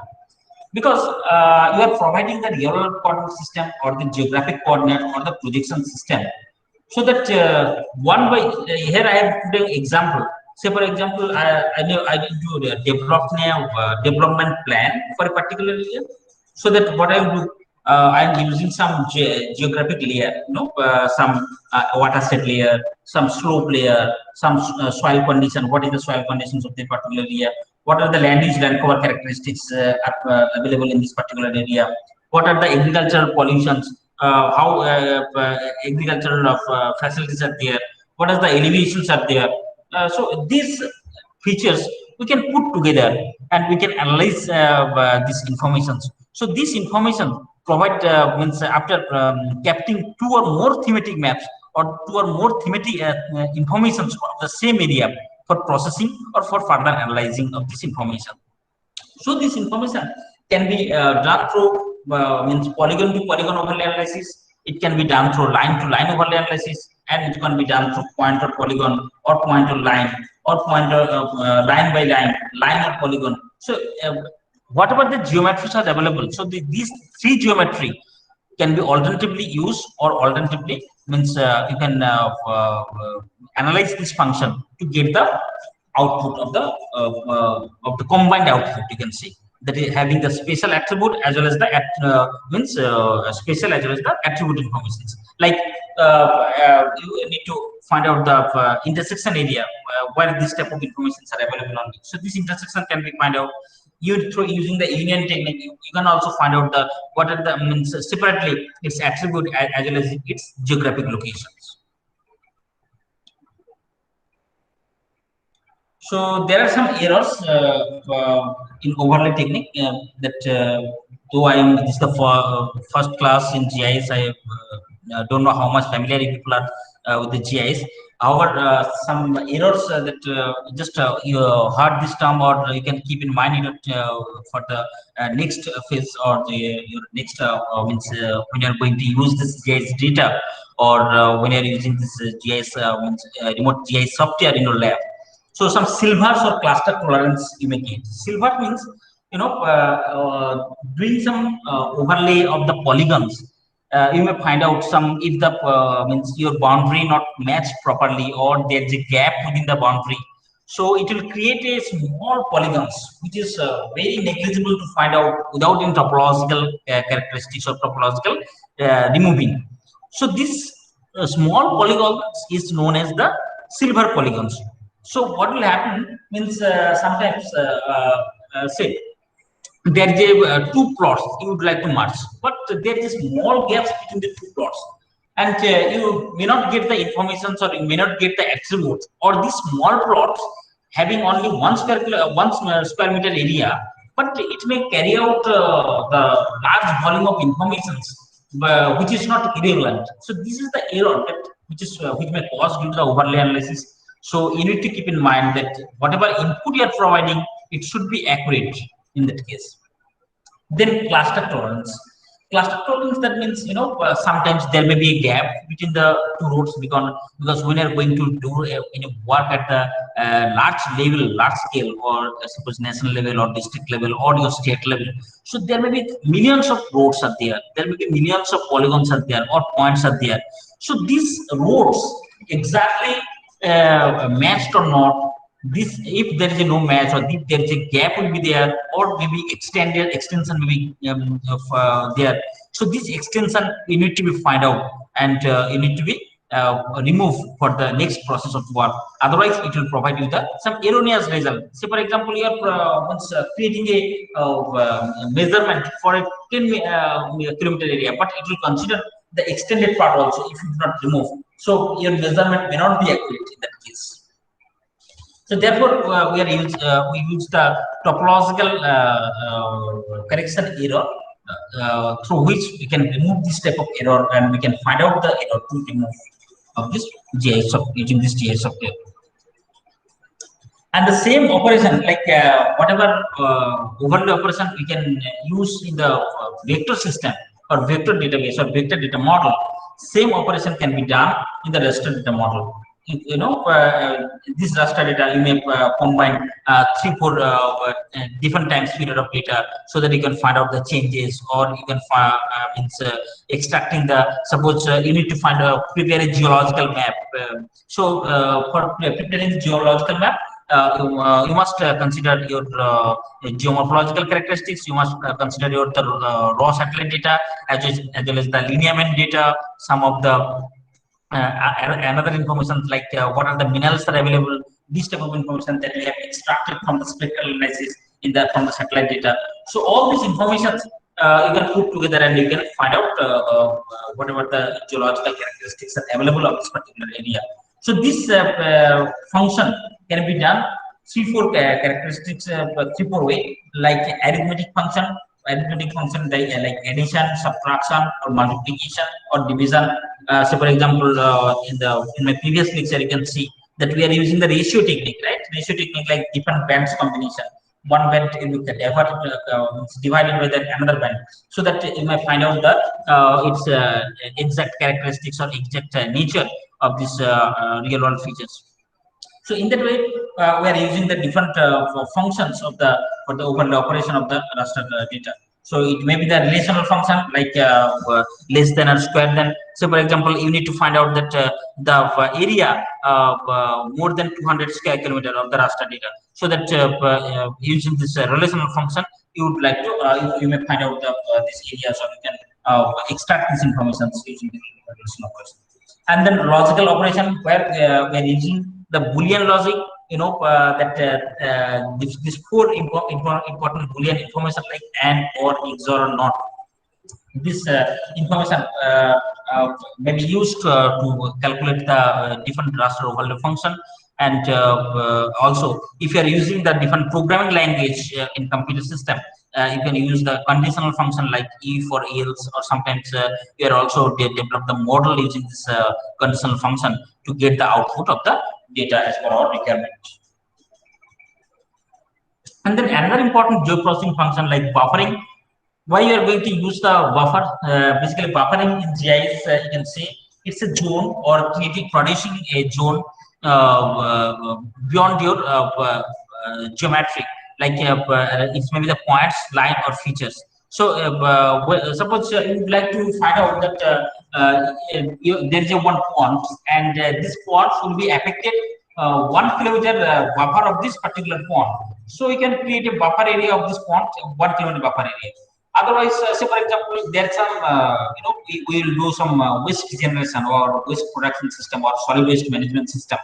because you are providing the real world coordinate system, or the geographic coordinate, or the projection system. So that one by here I have put an example. Say for example, I need to develop a development plan for a particular area. So that what I will do, I am using some geographic layer, some water set layer, some slope layer, some soil condition. What is the soil conditions of the particular area? What are the land use land cover characteristics available in this particular area? What are the agricultural pollutions? How agricultural facilities are there? What are the elevations are there? So these features we can put together, and we can analyze this information. So this information provide means after capturing two or more thematic maps, or two or more thematic information of the same area, for processing or for further analyzing of this information. So this information can be done through means polygon to polygon overlay analysis. It can be done through line to line overlay analysis, and it can be done through point or polygon, or point or line, or point or line by line or polygon. So whatever the geometries are available, so these three geometry can be alternatively used, or alternatively means you can analyze this function to get the output of the combined output, you can see, that is having the spatial attribute as well as the spatial as well as the attribute information. Like you need to find out the intersection area where this type of information are available on it. So this intersection can be find out you through using the union technique. You can also find out the what are the means separately its attribute as well as its geographic locations. So there are some errors in overlay technique that though I am this is the first class in GIS, I don't know how much familiar people are with the GIS. However, some errors that just you heard this term, or you can keep in mind it for the next phase, or your next means when you are going to use this GIS data, or when you are using this GIS means remote GIS software in your lab. So some silvers or cluster tolerance you may get. Silver means doing some overlay of the polygons. You may find out some if the means your boundary not matched properly, or there's a gap within the boundary. So it will create a small polygons, which is very negligible to find out without any topological characteristics or topological removing. So this small polygons is known as the silver polygons. So what will happen means sometimes say there is a two plots you would like to merge, but there is small gaps between the two plots, and you may not get the information, or you may not get the attributes, or these small plots having only one square meter area, but it may carry out the large volume of information, which is not irrelevant. So this is the error that which may cause due to the overlay analysis. So you need to keep in mind that whatever input you are providing, it should be accurate in that case. Then cluster tolerance. Cluster tolerance, that means sometimes there may be a gap between the two roads, because when you're going to do work at the large level, large scale, or suppose national level or district level or your state level, so there may be millions of roads are there, there may be millions of polygons are there, or points are there. So these roads exactly matched or not, this if there is a no match, or if there is a gap will be there, or maybe extension will be there. So this extension you need to be find out, and you need to be removed for the next process of work. Otherwise it will provide you the some erroneous result. Say for example, you are once creating a measurement for a 10 kilometer area, but it will consider the extended part also if you do not remove. So your measurement may not be accurate in that case. So therefore, we use the topological correction error, through which we can remove this type of error, and we can find out the error to remove of this GIS using this GIS software. And the same operation, like whatever overlay operation we can use in the vector system, or vector database, or vector data model, same operation can be done in the raster data model. This raster data you may combine 3-4 different times period of data, so that you can find out the changes, or you can find extracting the, suppose you need to prepare a geological map. For preparing the geological map, you must consider your geomorphological characteristics. You must consider your raw satellite data, as well as the lineament data, some of the another information, like what are the minerals that are available, this type of information that we have extracted from the spectral analysis from the satellite data. So all these information you can put together, and you can find out whatever the geological characteristics are available of this particular area. So this function can be done 3-4 characteristics, 3-4 way, like arithmetic function. Arithmetic function like addition, subtraction, or multiplication, or division. So for example, in my previous lecture, you can see that we are using the ratio technique, right? Ratio technique, like different bands combination. One band you can divert, it's divided by that another band, so that you may find out the its exact characteristics, or exact nature of this real world features. So in that way, we are using the different functions of the for the overlay operation of the raster data. So it may be the relational function, like less than or square than. So for example, you need to find out that the area more than 200 square kilometer of the raster data. So that using this relational function, you would like to you may find out this area, so you can extract this information using the relational operation. And then logical operation, where we are using the Boolean logic, this four important Boolean information, like and, or, XOR, or not. This information may be used to calculate the different raster overlay function, And also, if you are using the different programming language in computer system, you can use the conditional function like if or else, or sometimes you are also develop the model using this conditional function to get the output of the data as per our requirement. And then another important geoprocessing function like buffering. Why you are going to use the buffer? Basically, buffering in GIS, you can say it's a zone or creating producing a zone beyond your geometry, like it's maybe the points, line, or features. So, suppose you would like to find out that there is a one point, and this point will be affected 1 kilometer buffer of this particular point. So, we can create a buffer area of this point, 1 kilometer buffer area. Otherwise, say for example, there's some we will do some waste generation or waste production system or solid waste management system.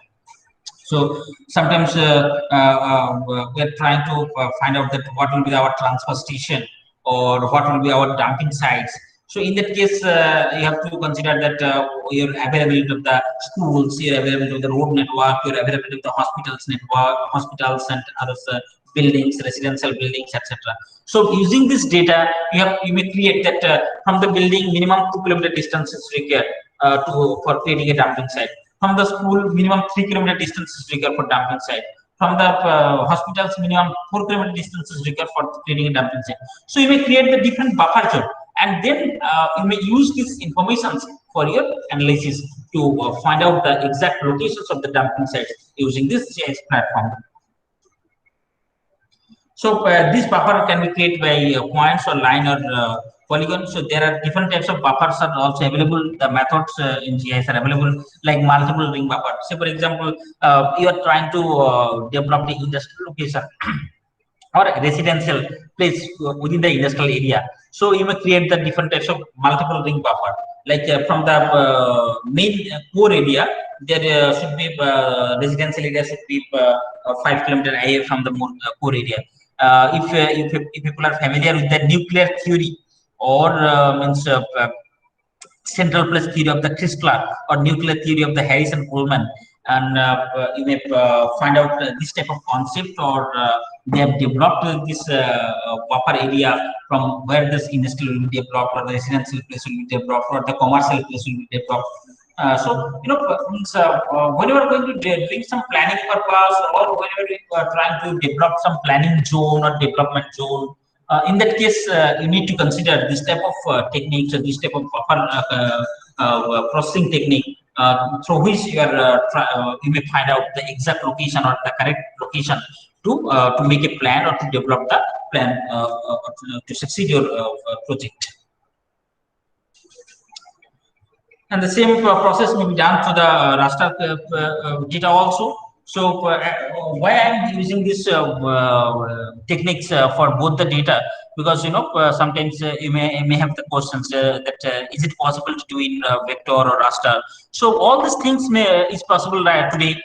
So sometimes we're trying to find out that what will be our transfer station or what will be our dumping sites. So in that case, you have to consider that your availability of the schools, your availability of the road network, your availability of the hospitals network, hospitals and other buildings, residential buildings, etc. So using this data, you may create that from the building minimum 2 kilometer distance is required for creating a dumping site. From the school, minimum 3 kilometer distance is required for dumping site. From the hospitals, minimum 4 kilometer distance is required for creating a dumping site. So you may create the different buffer zone, and then you may use these informations for your analysis to find out the exact locations of the dumping sites using this GIS platform. So this buffer can be created by points or line or polygon. So there are different types of buffers are also available. The methods in GIS are available, like multiple ring buffer. Say for example, you are trying to develop the industrial location or residential place within the industrial area. So you may create the different types of multiple ring buffer. Like from the main core area, there should be residential area should be 5 kilometer away from the core area. If people are familiar with the nuclear theory or means central place theory of the Chrysler or nuclear theory of the Harrison Coleman, and you may find out this type of concept, or they have developed this buffer area from where this industrial will be developed, or the residential place will be developed, or the commercial place will be developed. So means, when you are going to doing some planning purpose, or whenever you are trying to develop some planning zone or development zone, in that case, you need to consider this type of techniques or this type of buffer processing technique through which you may find out the exact location or the correct location to make a plan or to develop the plan to succeed your project. And the same process may be done to the raster data also. So why I'm using this techniques for both the data, because sometimes you may have the questions that is it possible to do in vector or raster. So all these things is possible right today.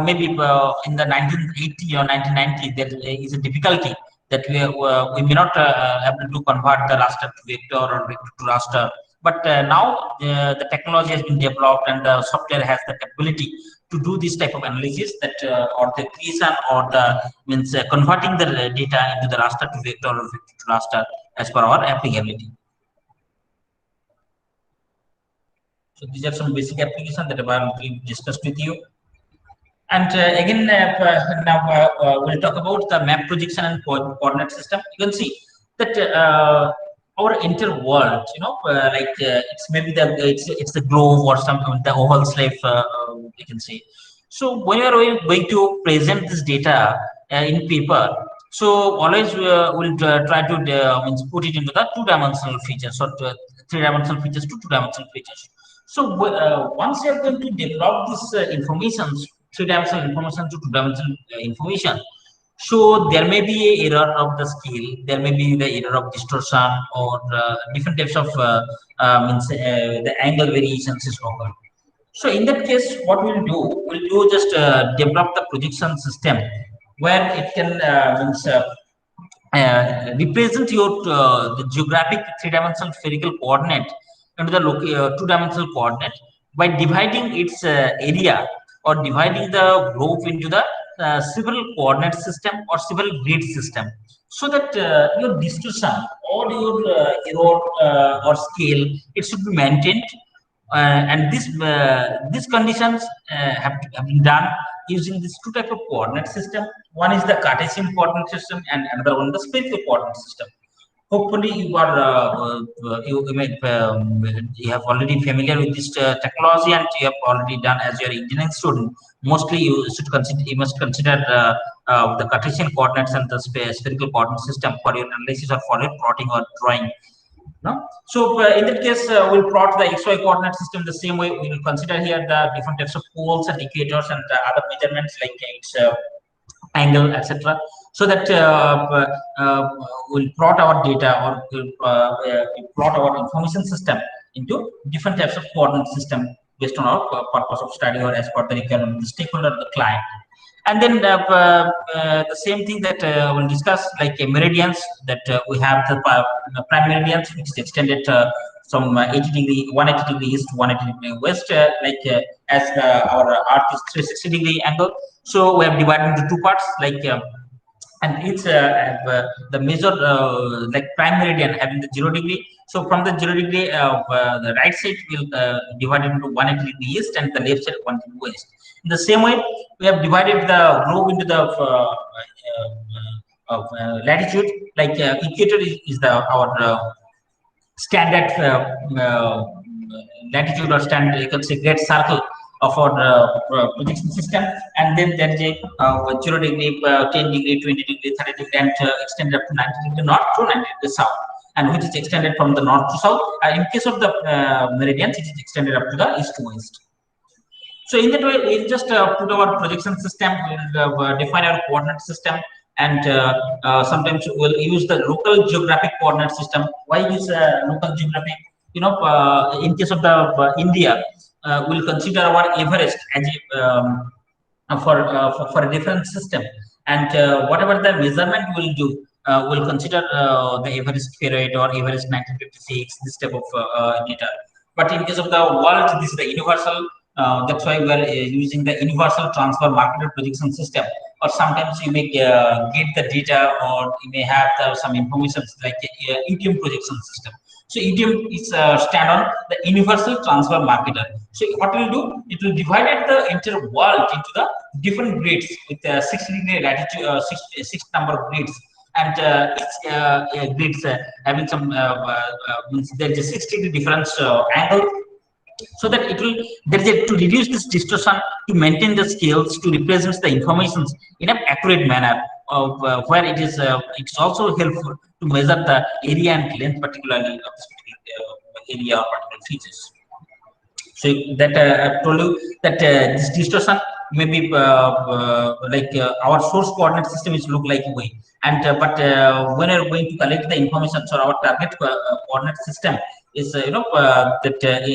Maybe in the 1980 or 1990 there is a difficulty that we may not able to convert the raster to vector or vector to raster. But now the technology has been developed, and the software has the capability to do this type of analysis, that or the creation or the means converting the data into the raster to vector or vector to raster as per our applicability. So these are some basic applications that I will discussed with you. And again, now we'll talk about the map projection and coordinate system. You can see that our entire world, like it's maybe it's the globe or some the oval slave, you can say. So when you are going to present this data in paper, so always we'll try to means put it into the two-dimensional features, or three-dimensional features to two-dimensional features. So once you are going to develop this information, three-dimensional information to two-dimensional information, so there may be a error of the scale, there may be the error of distortion, or different types of means the angle variations is occur. So in that case, what we'll do just develop the projection system where it can means represent your the geographic three-dimensional spherical coordinate into the two-dimensional coordinate by dividing its area or dividing the globe into the several coordinate system or several grid system, so that your distribution or your error or scale, it should be maintained. And these conditions have been done using these two type of coordinate system. One is the Cartesian coordinate system, and another one the spherical coordinate system. Hopefully, you have already familiar with this technology, and you have already done as your engineering student. Mostly, you must consider the Cartesian coordinates and the spherical coordinate system for your analysis or for your plotting or drawing. No? So in that case, we'll plot the XY coordinate system the same way. We will consider here the different types of poles and equators and other measurements like its angle, etc. So that we'll plot our data, or we'll plot our information system into different types of coordinate system based on our purpose of study or as per the requirement of the stakeholder of the client. And then the same thing that we'll discuss, like meridians, that we have the prime meridians, which is extended from 80 degree, 180 degree east to 180 degree west, as our Earth is 360-degree angle. So we have divided into two parts, like and it's the major like prime meridian having the 0 degree. So from the 0 degree, the right side will divide it into 180 degree east, and the left side 180 degree west. In the same way, we have divided the globe into the latitude. Like equator is the our standard latitude, or standard, you can say, great circle of our projection system. And then there is a 0 degree, 10 degree, 20 degree, 30 degree, and extended up to 90 degree north to 90 degree south, and which is extended from the north to south. In case of the meridians, it is extended up to the east to west. So in that way, we'll just put our projection system, we'll define our coordinate system, and sometimes we'll use the local geographic coordinate system. Why use local geographic? In case of the India, we'll consider our Everest as a, for a different system, and whatever the measurement we'll do, we'll consider the Everest period or Everest 1956, this type of data. But in case of the world, this is the universal. That's why we are using the universal transfer marketed projection system. Or sometimes you may get the data, or you may have some information like UTM projection system. So UTM is stand on the universal transfer marketer. So what it will do? It will divide the entire world into the different grids with 60-degree latitude, six number of grids, and each grids having some means there is a 60-degree difference angle, so that it will, there is a, to reduce this distortion, to maintain the scales, to represent the information in an accurate manner, of where it is it's also helpful to measure the area and length, particularly of this particular area or particular features. So that I've told you that this distortion may be like our source coordinate system is look like way, and but when you're going to collect the information, so our target coordinate system is that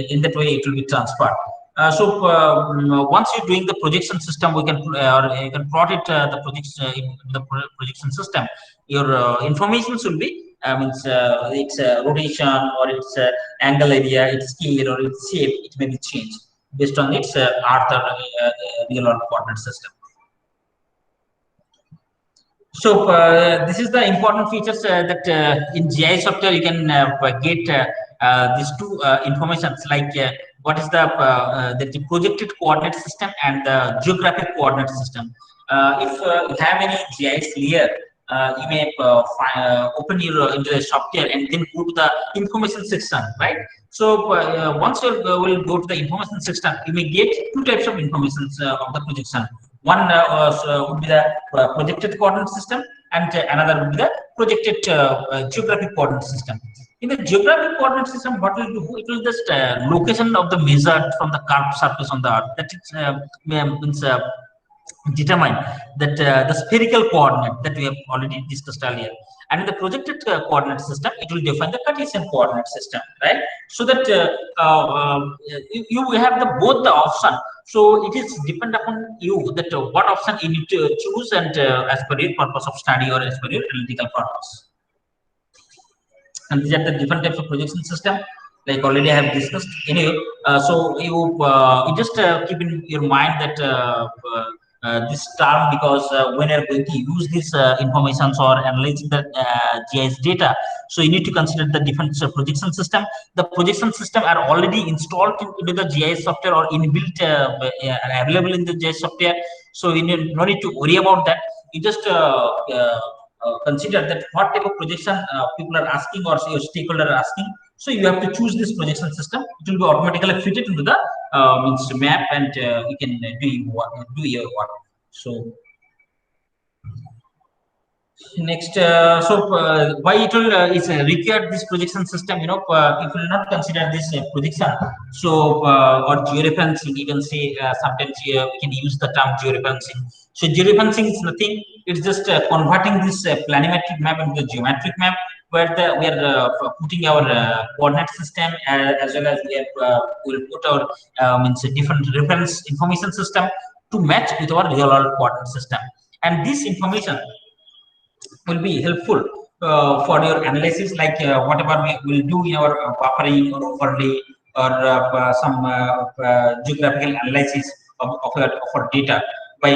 in that way it will be transferred. Once you're doing the projection system, we can or you can plot it the in the projection system. Your information will be means its rotation, or its angle area, its scale, or its shape. It may be changed based on its earth or real or coordinate system. So this is the important features that in GIS software you can get these two informations, like what is the projected coordinate system and the geographic coordinate system. If you have any GIS layer, you may open your into the software and then go to the information section, right? So once you will go to the information section, you may get two types of information of the projection. One would be the projected coordinate system, and another would be the projected geographic coordinate system. In the geographic coordinate system, what will do? It will just location of the measured from the curved surface on the earth. That means determine that the spherical coordinate that we have already discussed earlier. And in the projected coordinate system, it will define the Cartesian coordinate system, right? So that you have the both the option. So it is depend upon you that what option you need to choose, and as per your purpose of study or as per your analytical purpose. And these are the different types of projection system. like already I have discussed. Anyway, so you just keep in your mind that this term, because when you're going to use this informations or analyzing the GIS data, so you need to consider the different projection system. The projection system are already installed into the GIS software or inbuilt available in the GIS software. So you need, no need to worry about that. You just consider that what type of projection people are asking or your stakeholder are asking. So you have to choose this projection system. It will be automatically fitted into the means map, and you can do your work. So next, why it will is required this projection system? It will not consider this projection. So or georeferencing, you can say sometimes we can use the term georeferencing. So georeferencing is nothing. It's just converting this planimetric map into the geometric map, where we are putting our coordinate system, as well as we will put our means a different reference information system to match with our real world coordinate system, and this information will be helpful for your analysis, like whatever we will do in our buffering or overlay or some geographical analysis of our data by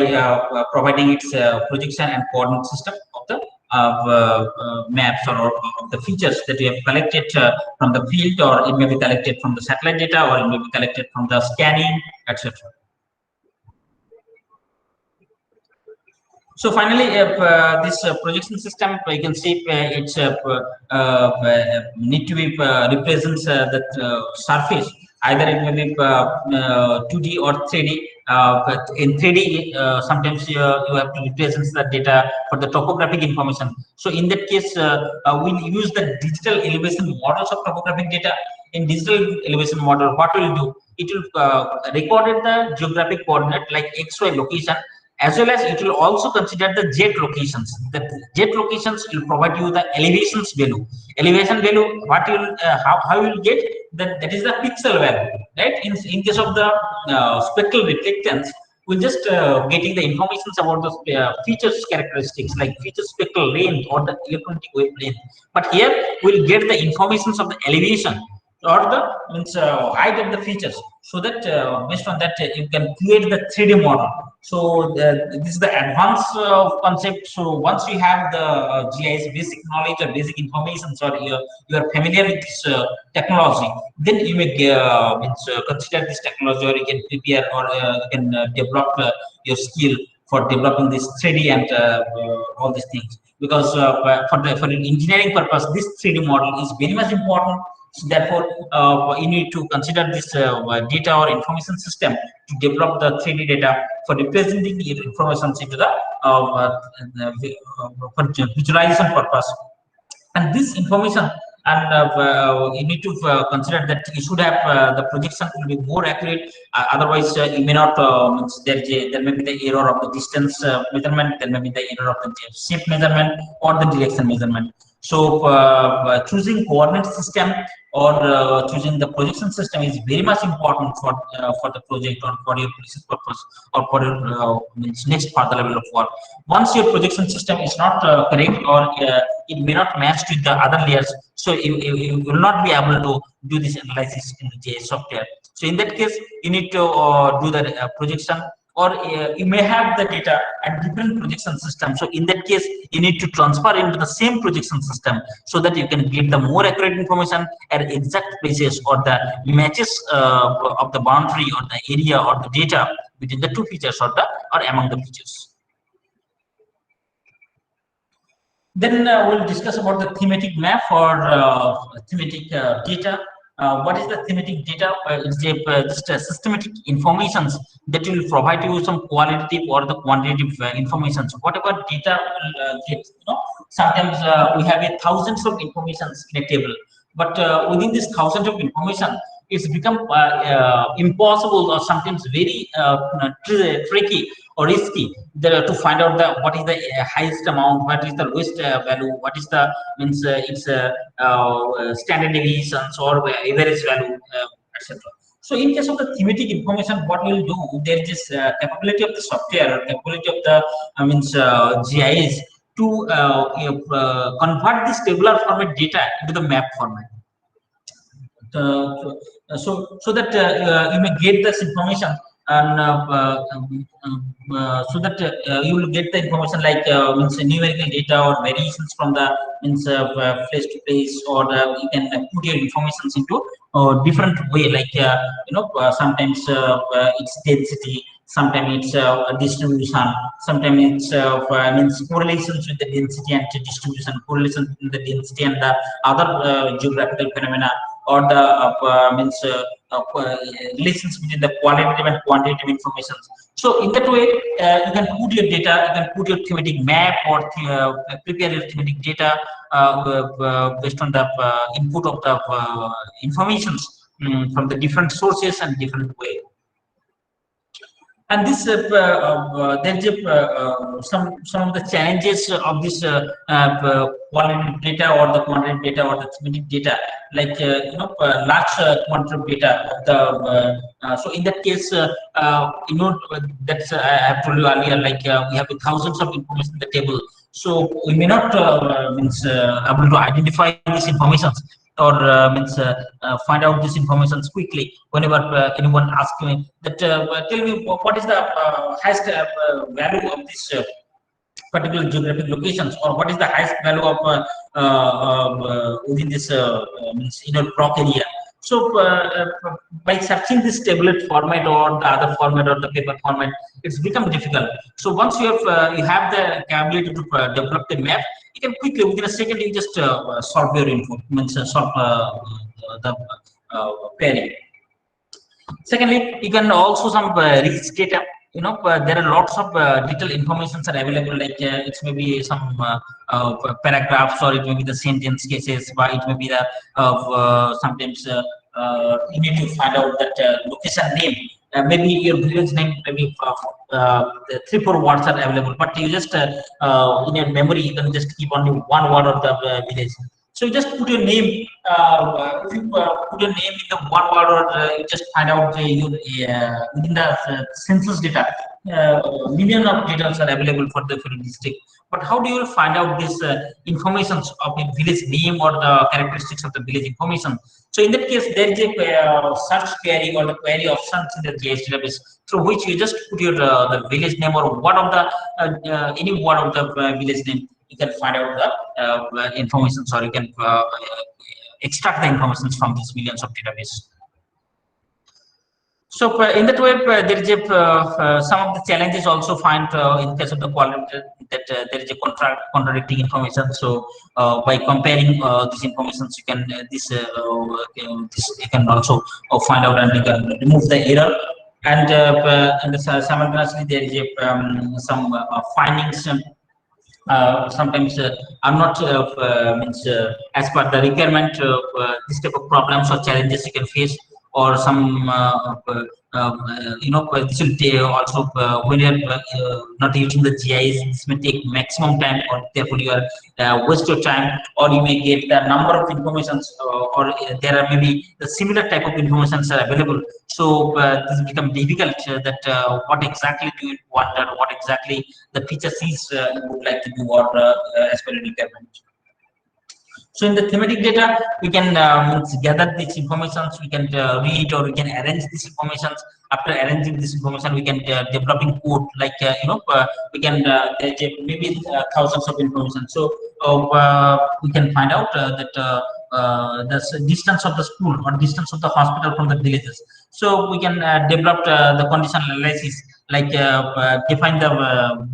providing its projection and coordinate system of the maps or of the features that we have collected from the field, or it may be collected from the satellite data, or it may be collected from the scanning, etc. So finally, this projection system, you can see it's need to be represents the surface. Either it may be 2D or 3D. But in 3D, sometimes you have to represent the data for the topographic information. So in that case, we'll use the digital elevation models of topographic data. In digital elevation model, what will do? It will record the geographic coordinate like XY location, as well as it will also consider the jet locations. The jet locations will provide you the elevations value. Elevation value, what you will how you will get that is the pixel value, right? In case of the spectral reflectance, we're just getting the information about the features characteristics like feature spectral length or the electromagnetic wavelength. But here we'll get the informations of the elevation or the means height of the features, so that based on that you can create the 3D model. So this is the advanced concept. So once you have the GIS basic knowledge or basic information, or you are familiar with this technology, then you may consider this technology, or you can prepare, or you can develop your skill for developing this 3D and all these things. Because for an engineering purpose, this 3D model is very much important. So therefore, you need to consider this data or information system to develop the 3D data for representing the information into the for visualization purpose. And this information, and you need to consider that you should have the projection will be more accurate. Otherwise, you may not. There may be the error of the distance measurement. There may be the error of the shape measurement or the direction measurement. So, choosing coordinate system or choosing the projection system is very much important for the project or for your research purpose or for your next further level of work. Once your projection system is not correct, or it may not match with the other layers, so you will not be able to do this analysis in the GIS software. So in that case, you need to do the projection, or you may have the data at different projection systems. So in that case, you need to transfer into the same projection system, so that you can get the more accurate information at exact places, or the matches of the boundary or the area or the data within the two features, or among the features. Then we'll discuss about the thematic map or thematic data. What is the thematic data? It's just systematic informations that will provide you some qualitative or the quantitative information. So whatever data will get, sometimes we have thousands of informations in a table, but within this thousands of information, it's become impossible, or sometimes very tricky or risky to find out what is the highest amount, what is the lowest value, what is the means its standard deviations or average value, etc. So in case of the thematic information, what we'll do, there is this capability of the software, or capability of the GIS to convert this tabular format data into the map format. so that you may get this information, and so that you will get the information like means numerical data or variations from the means place to place, or you can put your informations into different way, like sometimes it's density, sometimes it's distribution, sometimes it's means correlations with the density and distribution, correlation with the density and the other geographical phenomena, or the means relations between the qualitative and quantitative information. So in that way, you can put your data, you can put your thematic map, or prepare your thematic data based on the input of the informations from the different sources and different way. And this there's some of the challenges of this qualitative data or the quantitative data or the thematic data, like large quantitative data of the so in that case that's I have told you earlier, like we have thousands of information in the table, so we may not means able to identify these informations, or means find out these informations quickly whenever anyone asks me that tell me what is the highest value of this particular geographic locations, or what is the highest value of within this means block area. So by searching this tablet format or the other format or the paper format, it's become difficult. So once you have the capability to develop the map, you can quickly within a second you just solve your info, means solve the query. Secondly, you can also some rich data. There are lots of detailed informations are available. Like it may be some paragraphs, or it may be the sentence cases, but it may be the sometimes you need to find out that location name. Maybe your village name, maybe the 3 4 words are available, but you just in your memory you can just keep only one word of the village. So you just put your name. If you put your name in the one word, or you just find out your within the census data, million of details are available for the district. But how do you find out this information of a village name or the characteristics of the village information? So in that case, there is a search query or the query options in the GIS database, through which you just put your the village name or one of the any one of the village name. You can find out the information, or you can extract the information from these millions of database. So in that way, there is a some of the challenges also find in case of the quality, that there is a contradicting information. So by comparing these informations, you can this you can also find out, and you can remove the error. And simultaneously there is a some findings. Sometimes are not means as per the requirement. This type of problems or challenges you can face, or some this will also when you're not using the GIS, this may take maximum time, or therefore you are waste your time, or you may get the number of informations, or there are maybe the similar type of informations are available. So this become difficult that what exactly do you want, or what exactly the features is you would like to do, or as per requirement. So in the thematic data, we can gather these informations, we can read, or we can arrange these informations. After arranging this information, we can developing code, like we can maybe thousands of information. So we can find out that the distance of the school or distance of the hospital from the villages. So we can develop the conditional analysis, like define the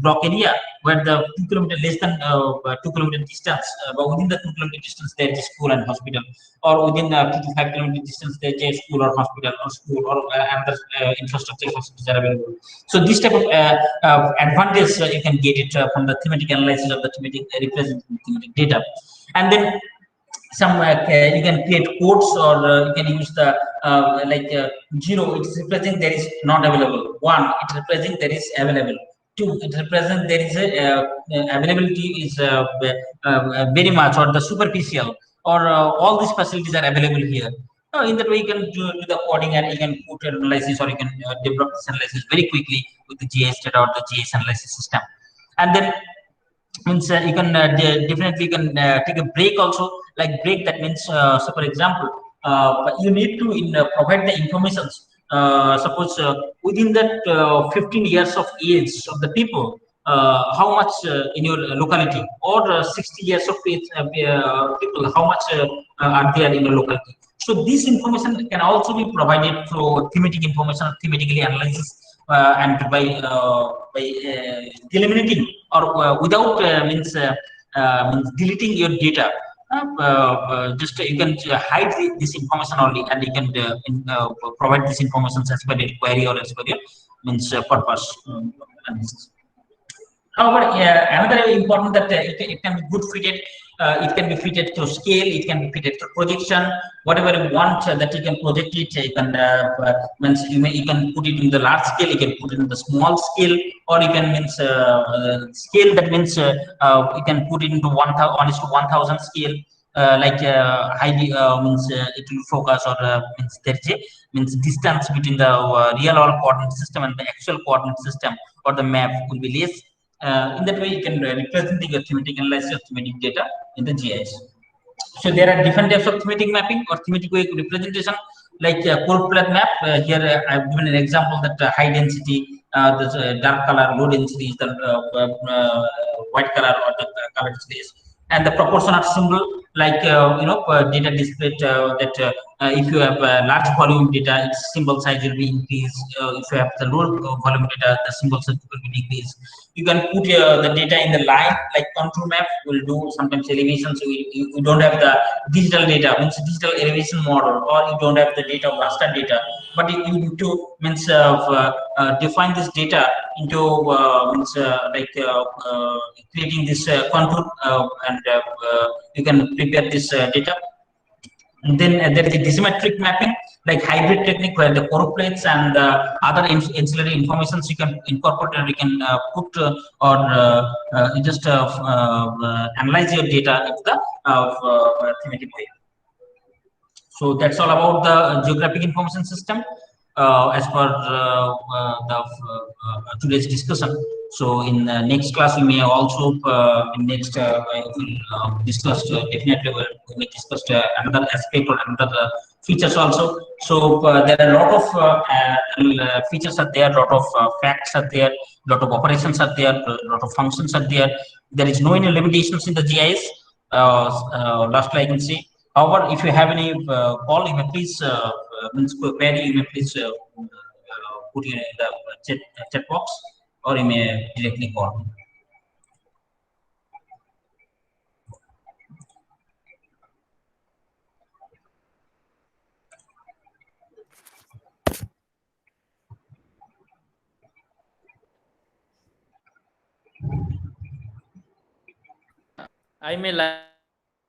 block area where the 2 kilometer less than 2 kilometer distance, but within the 2 kilometer distance there is a school and hospital, or within the 2 to 5 kilometer distance there is a school or hospital or school or another infrastructure facilities are available. So this type of advantage you can get it from the thematic analysis of the thematic representing thematic data. And then some you can create codes, or you can use the like 0 it represents there is not available, 1 it represents there is available, 2 it represents there is a availability is very much, or the superficial, or all these facilities are available here. In that way you can do the coding, and you can put your analysis, or you can develop this analysis very quickly with the GIS data or the GIS analysis system. And then means you can definitely you can take a break also, like break, that means so for example but you need to provide the information. Suppose within that 15 years of age of the people, how much in your locality, or 60 years of age people, how much are there in your locality. So this information can also be provided through thematic information, thematically analysis, and by eliminating or without means deleting your data. Just you can hide this information only, and you can provide this information as per your query or as per your means purpose. However, another important that it can be good fitted. It can be fitted to scale. It can be fitted to projection. Whatever you want that you can project it. You can means you can put it in the large scale. You can put it in the small scale, or you can means scale. That means you can put it into 1,000 scale. Like high means it will focus, or means there is a means distance between the real or coordinate system and the actual coordinate system or the map will be less. In that way, you can represent your thematic analysis of thematic data in the GIS. So there are different types of thematic mapping or thematic way representation, like core plot map. Here I've given an example that high density, the dark color, low density is the white color, or the color is this, and the proportional symbol, like data display that if you have large volume data, its symbol size will be increased. If you have the low volume data, the symbol size will be decreased. You can put the data in the line, like contour map will do sometimes elevation. So you don't have the digital data, means digital elevation model, or you don't have the data of raster data, but you need to means define this data into means creating this contour, and you can prepare this data. And then there is a dismetric mapping, like hybrid technique, where the choroplates and other ancillary informations you can incorporate, and you can put or you just analyze your data into the thematic way. So that's all about the geographic information system as per the today's discussion. So in the next class, we may also in next we'll discuss definitely we may discuss another aspect or another features also. So there are a lot of features are there, lot of facts are there, lot of operations are there, lot of functions are there. There is no any limitations in the GIS. Lastly, I can say. However, if you have any call, you may please means query, you may please put it in the chat box, or you may directly call. I may like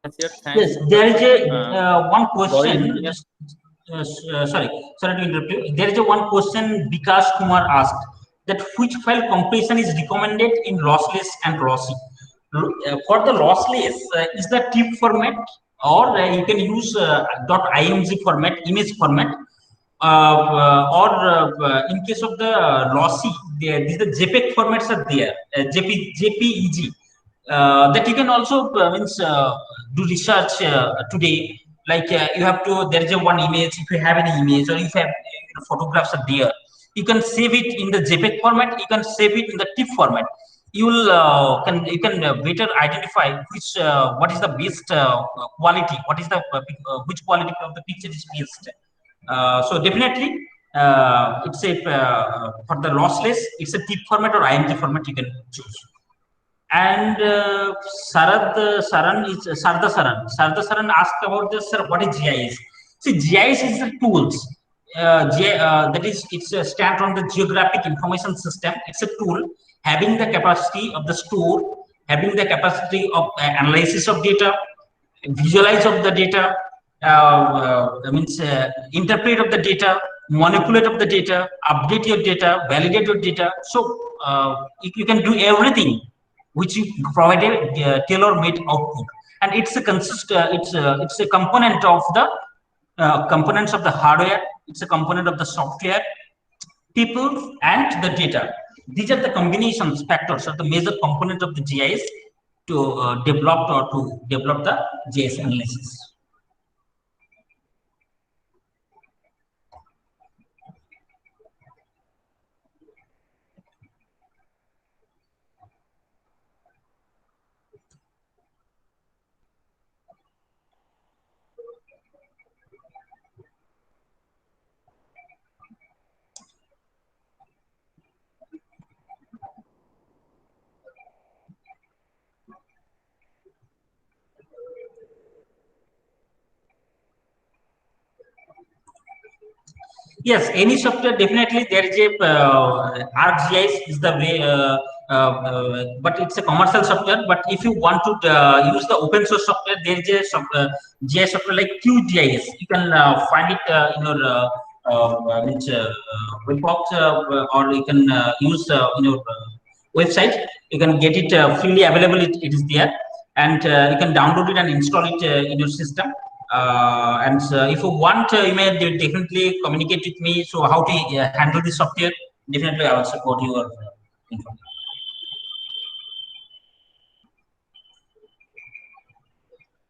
answer. Yes, Thanks, there is a one Gauri question. Junior. Just sorry to interrupt you. There is a one question Bikash Kumar asked, that which file compression is recommended in lossless and lossy. For the lossless, is the TIFF format, or you can use .img format, image format, or in case of the lossy, these the JPEG formats are there, JPEG. That you can also means do research today. Like you have to, there is a one image. If you have any image, or if you have photographs are there, you can save it in the JPEG format. You can save it in the TIFF format. You will you can better identify which what is the best quality. What is the which quality of the picture is best. So definitely, it's a for the lossless, it's a TIFF format or IMG format you can choose. And Sarda Saran asked about this, sir, what is GIS? See, GIS is the tools. That is, it's a stand on the geographic information system. It's a tool having the capacity of the store, having the capacity of analysis of data, visualize of the data, means interpret of the data, manipulate of the data, update your data, validate your data. So you can do everything which you provide a tailor-made output, and it's a it's a component of the components of the hardware. It's a component of the software, people, and the data. These are the combinations factors or the major component of the GIS to develop the GIS analysis. Yes, any software definitely there is a ArcGIS is the way, but it's a commercial software. But if you want to use the open source software, there is a GIS software like QGIS. You can find it in your web box, or you can use in your website. You can get it freely available. It is there, and you can download it and install it in your system. And if you want, you may definitely communicate with me. So how to handle this software? Definitely, I will support your information.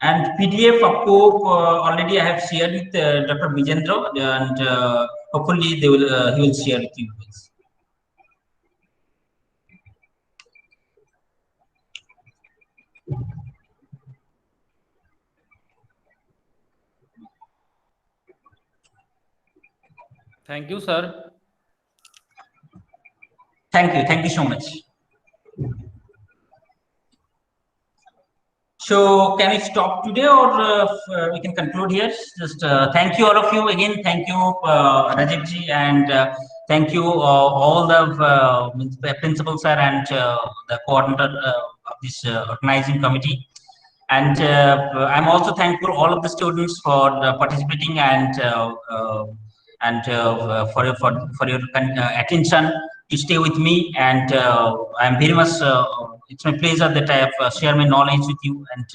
And PDF, of course, already I have shared with Dr. Vijendra, and hopefully he will share with you guys. Thank you, sir. Thank you so much. So can we stop today, or we can conclude here? Just thank you all of you again. Thank you, Rajib ji, and thank you all the principal sir and the coordinator of this organizing committee. And I'm also thankful all of the students for participating and for your attention to stay with me. And I'm very much. It's my pleasure that I have shared my knowledge with you, and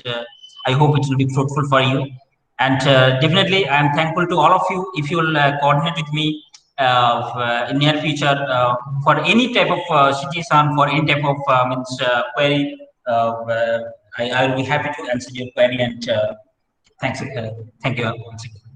I hope it will be fruitful for you. And definitely, I'm thankful to all of you if you will coordinate with me in near future for any type of situation, for any type of query. I will be happy to answer your query, and thanks. Thank you once again.